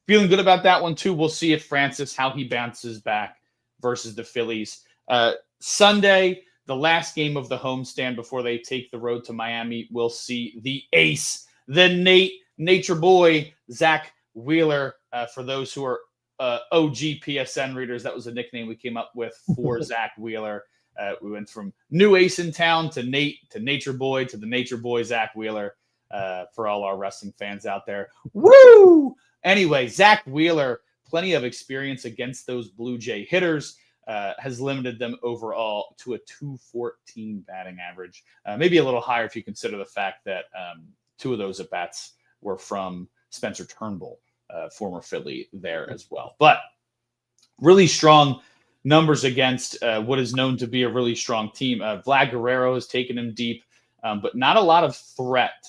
Feeling good about that one, too. We'll see if Francis, how he bounces back versus the Phillies. Sunday, the last game of the homestand before they take the road to Miami, we'll see the ace, the nature boy, Zach Wheeler. For those who are OG PSN readers, that was a nickname we came up with for Zach Wheeler. We went from new ace in town to Nate to nature boy to the nature boy, Zach Wheeler, for all our wrestling fans out there. Woo! Anyway, Zach Wheeler, plenty of experience against those Blue Jay hitters, has limited them overall to a 214 batting average. Maybe a little higher if you consider the fact that 2 of those at-bats were from Spencer Turnbull, former Philly there as well. But really strong numbers against what is known to be a really strong team. Vlad Guerrero has taken him deep, but not a lot of threat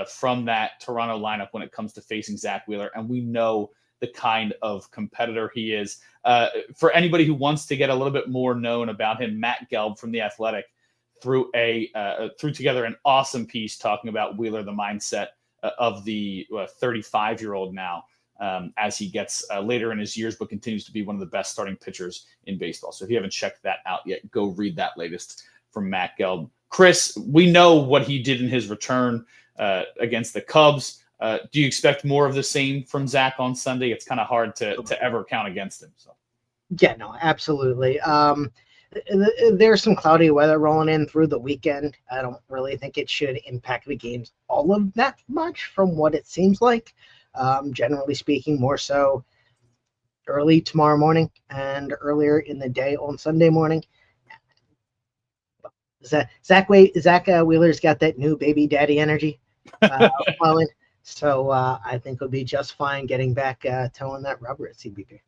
from that Toronto lineup when it comes to facing Zach Wheeler. And we know the kind of competitor he is. For anybody who wants to get a little bit more known about him, Matt Gelb from The Athletic threw together an awesome piece talking about Wheeler, the mindset of the 35-year-old now, as he gets later in his years, but continues to be one of the best starting pitchers in baseball. So if you haven't checked that out yet, go read that latest from Matt Gelb. Chris, we know what he did in his return against the Cubs. Do you expect more of the same from Zach on Sunday? It's kind of hard to ever count against him. So, yeah, no, absolutely. There's some cloudy weather rolling in through the weekend. I don't really think it should impact the games all of that much from what it seems like. Generally speaking, more so early tomorrow morning and earlier in the day on Sunday morning. Zach Wheeler's got that new baby daddy energy flowing. So I think he'll be just fine getting back towing that rubber at CBP.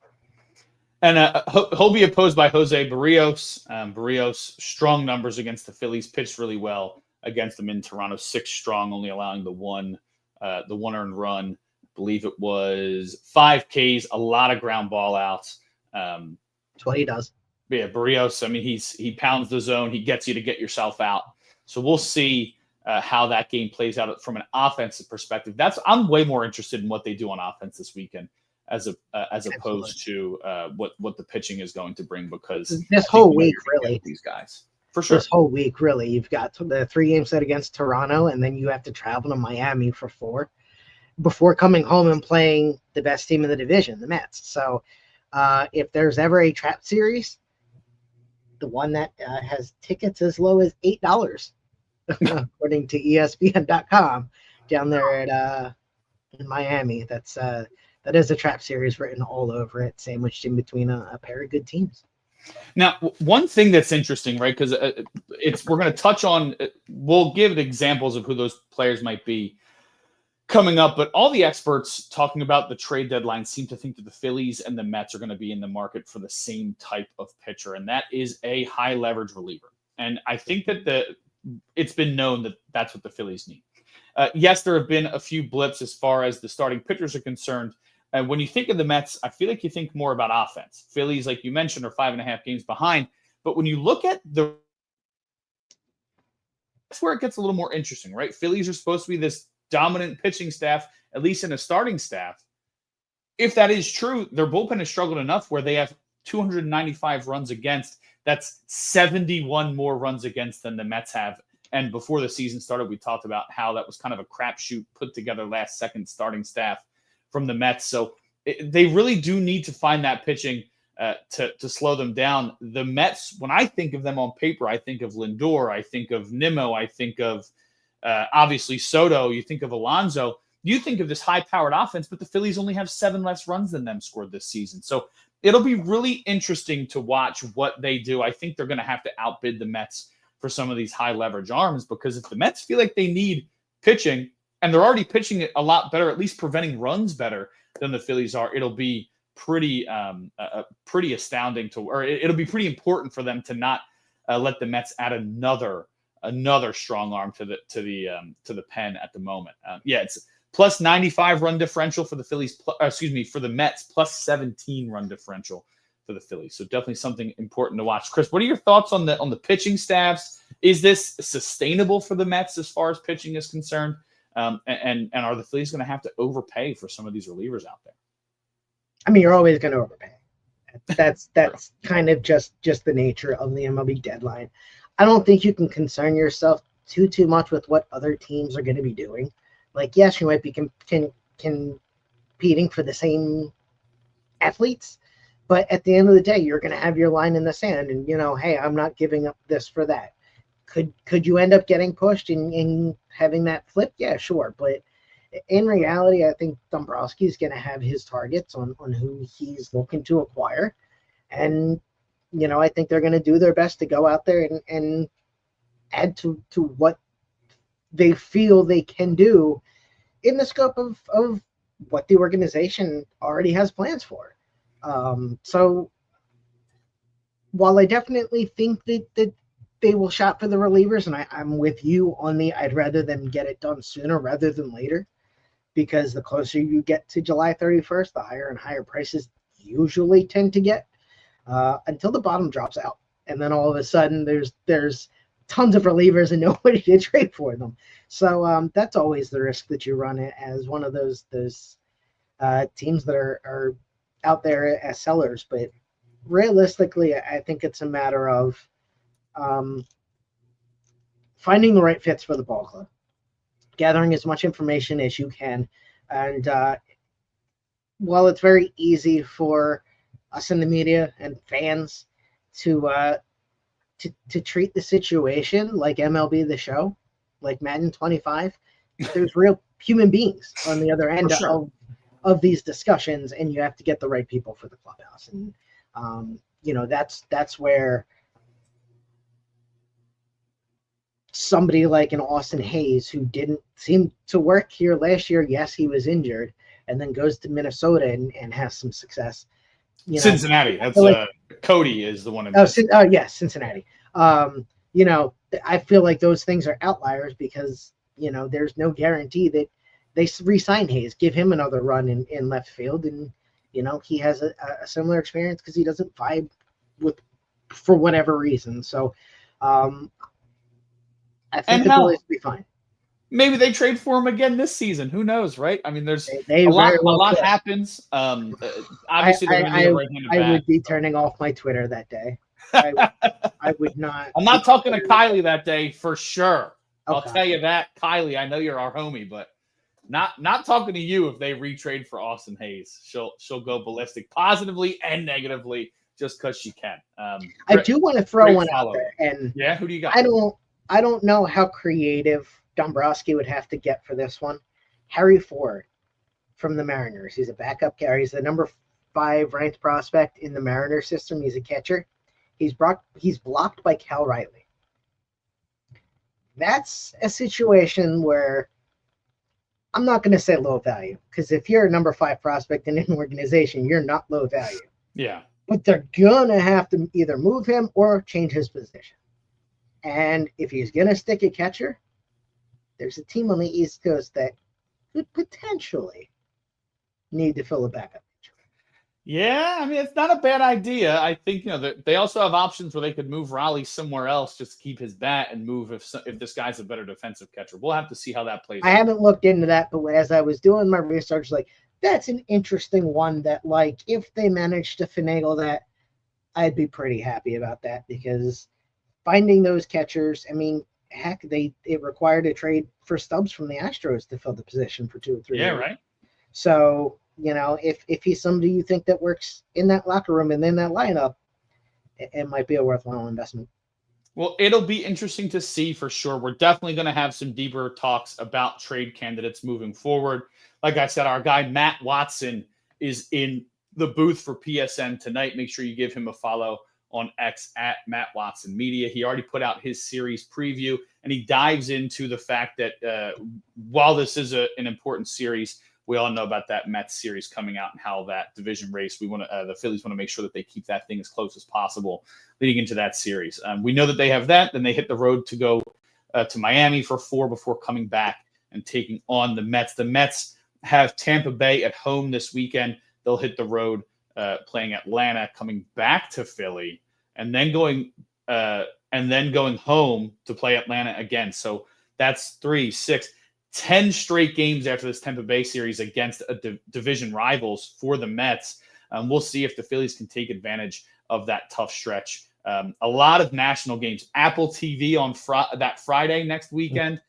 And he'll be opposed by Jose Barrios. Barrios, strong numbers against the Phillies, pitched really well against them in Toronto, 6 strong, only allowing the one earned run. I believe it was 5 Ks, a lot of ground ball outs. That's what he does. Yeah, Barrios, I mean, he pounds the zone. He gets you to get yourself out. So we'll see how that game plays out from an offensive perspective. I'm way more interested in what they do on offense this weekend as opposed to what the pitching is going to bring, because this whole week, really, these guys for sure. This whole week, really, you've got the 3 game set against Toronto, and then you have to travel to Miami for 4 before coming home and playing the best team in the division, the Mets. So if there's ever a trap series, the one that has tickets as low as $8, according to ESPN.com, down there at in Miami. That is a trap series written all over it, sandwiched in between a pair of good teams. Now, one thing that's interesting, right? Because we're going to touch on. We'll give examples of who those players might be coming up, but all the experts talking about the trade deadline seem to think that the Phillies and the Mets are going to be in the market for the same type of pitcher, and that is a high leverage reliever. And I think that it's been known that that's what the Phillies need. Yes, there have been a few blips as far as the starting pitchers are concerned. And when you think of the Mets, I feel like you think more about offense. Phillies, like you mentioned, are 5.5 games behind. But when you look at where it gets a little more interesting, right? Phillies are supposed to be this dominant pitching staff, at least in a starting staff. If that is true, their bullpen has struggled enough where they have 295 runs against. That's 71 more runs against than the Mets have. And before the season started, we talked about how that was kind of a crapshoot put together last second starting staff from the Mets. So they really do need to find that pitching to slow them down. The Mets, when I think of them on paper, I think of Lindor, I think of Nimmo, I think of obviously Soto, you think of Alonso. You think of this high-powered offense, but the Phillies only have 7 less runs than them scored this season. So it'll be really interesting to watch what they do. I think they're going to have to outbid the Mets for some of these high-leverage arms, because if the Mets feel like they need pitching, and they're already pitching it a lot better, at least preventing runs better than the Phillies are, it'll be pretty astounding or it'll be pretty important for them to not let the Mets add another strong arm to the pen at the moment. It's plus 95 run differential for the Phillies, for the Mets, plus 17 run differential for the Phillies. So definitely something important to watch. Chris, what are your thoughts on the pitching staffs? Is this sustainable for the Mets as far as pitching is concerned? And are the Phillies going to have to overpay for some of these relievers out there? I mean, you're always going to overpay. That's kind of just the nature of the MLB deadline. I don't think you can concern yourself too much with what other teams are going to be doing. Like, yes, you might be competing for the same athletes, but at the end of the day, you're going to have your line in the sand, and hey, I'm not giving up this for that. Could you end up getting pushed and having that flip? Yeah, sure, but in reality, I think Dombrowski is going to have his targets on who he's looking to acquire, and I think they're going to do their best to go out there and add to what they feel they can do in the scope of what the organization already has plans for. So while I definitely think that they will shop for the relievers, and I'm with you on I'd rather them get it done sooner rather than later, because the closer you get to July 31st, the higher and higher prices usually tend to get until the bottom drops out. And then all of a sudden there's tons of relievers and nobody to trade for them. So that's always the risk that you run as one of those teams that are out there as sellers. But realistically, I think it's a matter of finding the right fits for the ball club, gathering as much information as you can. And while it's very easy for us in the media and fans to treat the situation like MLB The Show, like Madden 25, there's real human beings on the other end of these discussions, and you have to get the right people for the clubhouse. And that's where somebody like an Austin Hayes, who didn't seem to work here last year, yes, he was injured, and then goes to Minnesota and has some success. Cincinnati. That's Cody is the one. Yes, Cincinnati. I feel like those things are outliers because there's no guarantee that they re-sign Hayes, give him another run in left field, and he has a similar experience because he doesn't vibe with for whatever reason. So I think the Phillies will be fine. Maybe they trade for him again this season. Who knows, right? I mean, there's a lot happens. Obviously, I would be turning off my Twitter that day. I would not. I'm not talking to Kylie that day for sure. Okay. I'll tell you that, Kylie. I know you're our homie, but not talking to you if they retrade for Austin Hayes. She'll go ballistic, positively and negatively, just because she can. I do want to throw one out there, and who do you got? I don't know how creative Dombrowski would have to get for this one. Harry Ford from the Mariners. He's a backup catcher. He's the number 5 ranked prospect in the Mariners system. He's a catcher. He's blocked by Cal Riley. That's a situation where I'm not going to say low value, because if you're a number 5 prospect in an organization, you're not low value. Yeah. But they're going to have to either move him or change his position. And if he's going to stick a catcher, there's a team on the East Coast that could potentially need to fill a backup. Yeah, I mean, it's not a bad idea. I think, they also have options where they could move Raleigh somewhere else just to keep his bat and move if this guy's a better defensive catcher. We'll have to see how that plays I out. haven't looked into that, but as I was doing my research, like, that's an interesting one that, like, if they manage to finagle that, I'd be pretty happy about that, because finding those catchers, I mean, heck, it required a trade for Stubbs from the Astros to fill the position for 2 or 3 years. Right. So, if he's somebody you think that works in that locker room and in that lineup, it might be a worthwhile investment. Well, it'll be interesting to see for sure. We're definitely going to have some deeper talks about trade candidates moving forward. Like I said, our guy Matt Watson is in the booth for PSN tonight. Make sure you give him a follow on X at Matt Watson Media. He already put out his series preview, and he dives into the fact that while this is an important series, we all know about that Mets series coming out and how that division race, the Phillies want to make sure that they keep that thing as close as possible leading into that series. We know that they have that. Then they hit the road to go to Miami for 4 before coming back and taking on the Mets. The Mets have Tampa Bay at home this weekend. They'll hit the road playing Atlanta, coming back to Philly, and then going home to play Atlanta again. So that's 3, 6, 10 straight games after this Tampa Bay series against division rivals for the Mets. We'll see if the Phillies can take advantage of that tough stretch. A lot of national games. Apple TV on that Friday next weekend.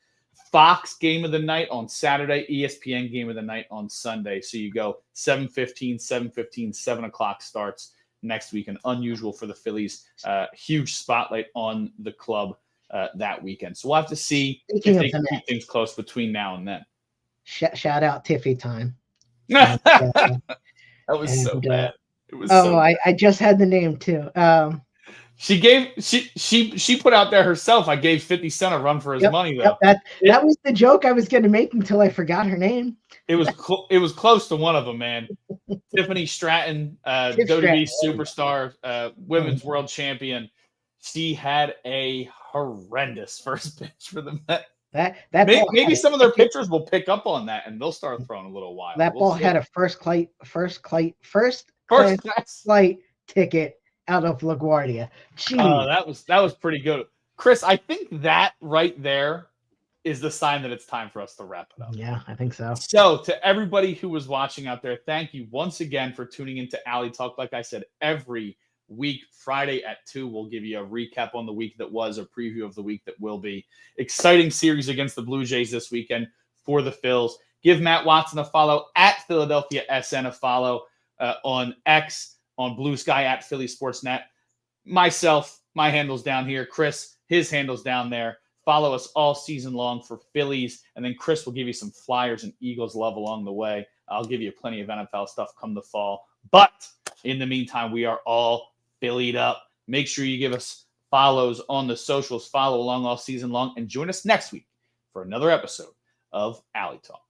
Fox game of the night on Saturday. ESPN game of the night on Sunday. So you go 7:15, 7 o'clock starts next weekend. Unusual for the Phillies. Huge spotlight on the club that weekend. So we'll have to see if they can keep things close between now and then. Shout out Tiffy time. That was so bad. It was I just had the name too. She put out there herself. I gave 50 Cent a run for his money though. That was the joke I was going to make until I forgot her name. It was close to one of them, man. Tiffany Stratton, WWE superstar, women's world champion. She had a horrendous first pitch for the Mets. Maybe some of their pitchers will pick up on that and they'll start throwing a little wild. That ball had a first class flight ticket out of LaGuardia. Jeez. That was pretty good. Chris, I think that right there is the sign that it's time for us to wrap it up. Yeah, I think so. So to everybody who was watching out there, thank you once again for tuning into Alley Talk. Like I said, every week, Friday at 2, we'll give you a recap on the week that was, a preview of the week that will be. Exciting series against the Blue Jays this weekend for the Phils. Give Matt Watson a follow at Philadelphia SN, a follow on X, on Blue Sky at Philly Sportsnet. Myself, my handle's down here. Chris, his handle's down there. Follow us all season long for Phillies, and then Chris will give you some Flyers and Eagles love along the way. I'll give you plenty of NFL stuff come the fall. But in the meantime, we are all Phillied up. Make sure you give us follows on the socials, follow along all season long, and join us next week for another episode of Alley Talk.